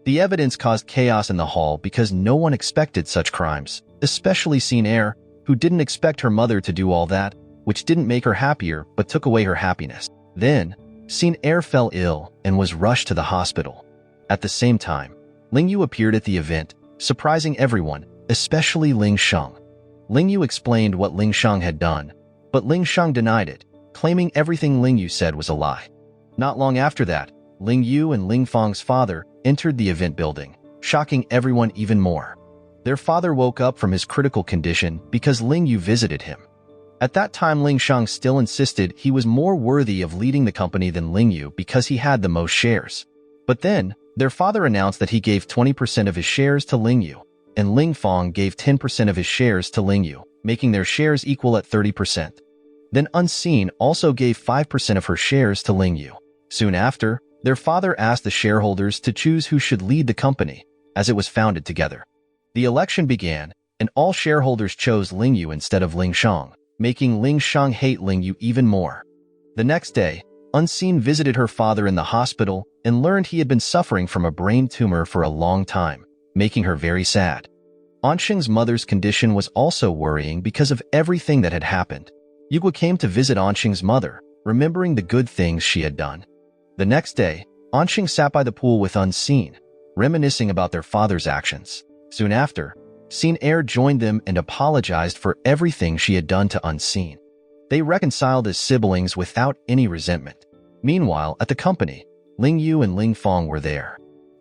The evidence caused chaos in the hall because no one expected such crimes, especially Xin heir, who didn't expect her mother to do all that, which didn't make her happier but took away her happiness. Then, Xin heir fell ill and was rushed to the hospital. At the same time, Ling Yue appeared at the event, surprising everyone, especially Ling Shang. Ling Yue explained what Ling Shang had done, but Ling Shang denied it, claiming everything Ling Yue said was a lie. Not long after that, Ling Yue and Ling Fang's father entered the event building, shocking everyone even more. Their father woke up from his critical condition because Ling Yue visited him. At that time, Ling Shang still insisted he was more worthy of leading the company than Ling Yue because he had the most shares. But then, their father announced that he gave 20% of his shares to Ling Yue, and Ling Fang gave 10% of his shares to Ling Yue, making their shares equal at 30%. Then An Xin also gave 5% of her shares to Ling Yue. Soon after, their father asked the shareholders to choose who should lead the company, as it was founded together. The election began, and all shareholders chose Ling Yue instead of Ling Shang, making Ling Shang hate Ling Yue even more. The next day, An Xin visited her father in the hospital and learned he had been suffering from a brain tumor for a long time, making her very sad. An Xing's mother's condition was also worrying because of everything that had happened. Yue came to visit An Xing's mother, remembering the good things she had done. The next day, An Xing sat by the pool with An Xin, reminiscing about their father's actions. Soon after, heir joined them and apologized for everything she had done to An Xin. They reconciled as siblings without any resentment. Meanwhile, at the company, Ling Yue and Ling Fang were there.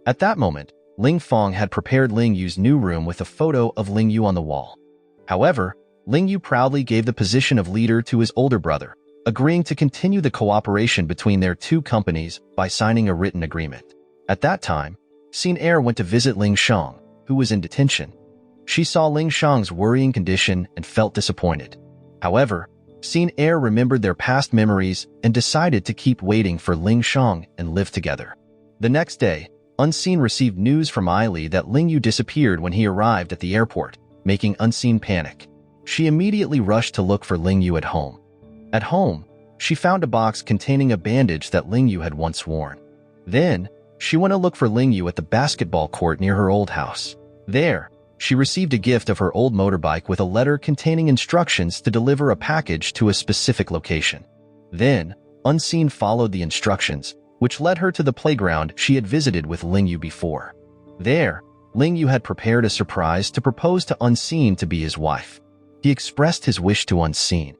At that moment, Ling Fang had prepared Ling Yue's new room with a photo of Ling Yue on the wall. However, Ling Yue proudly gave the position of leader to his older brother, agreeing to continue the cooperation between their two companies by signing a written agreement. At that time, heir went to visit Ling Shang, who was in detention. She saw Ling Shang's worrying condition and felt disappointed. However, heir remembered their past memories and decided to keep waiting for Ling Shang and live together. The next day, An Xin received news from Li that Ling Yue disappeared when he arrived at the airport, making An Xin panic. She immediately rushed to look for Ling Yue at home. At home, she found a box containing a bandage that Ling Yue had once worn. Then, she went to look for Ling Yue at the basketball court near her old house. There, she received a gift of her old motorbike with a letter containing instructions to deliver a package to a specific location. Then, An Xin followed the instructions, which led her to the playground she had visited with Ling Yue before. There, Ling Yue had prepared a surprise to propose to An Xin to be his wife. He expressed his wish to An Xin.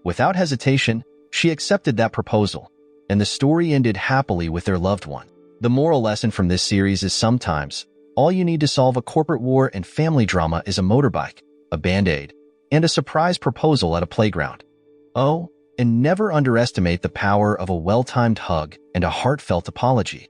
Without hesitation, she accepted that proposal, and the story ended happily with their loved one. The moral lesson from this series is sometimes, all you need to solve a corporate war and family drama is a motorbike, a band-aid, and a surprise proposal at a playground. Oh, and never underestimate the power of a well-timed hug and a heartfelt apology.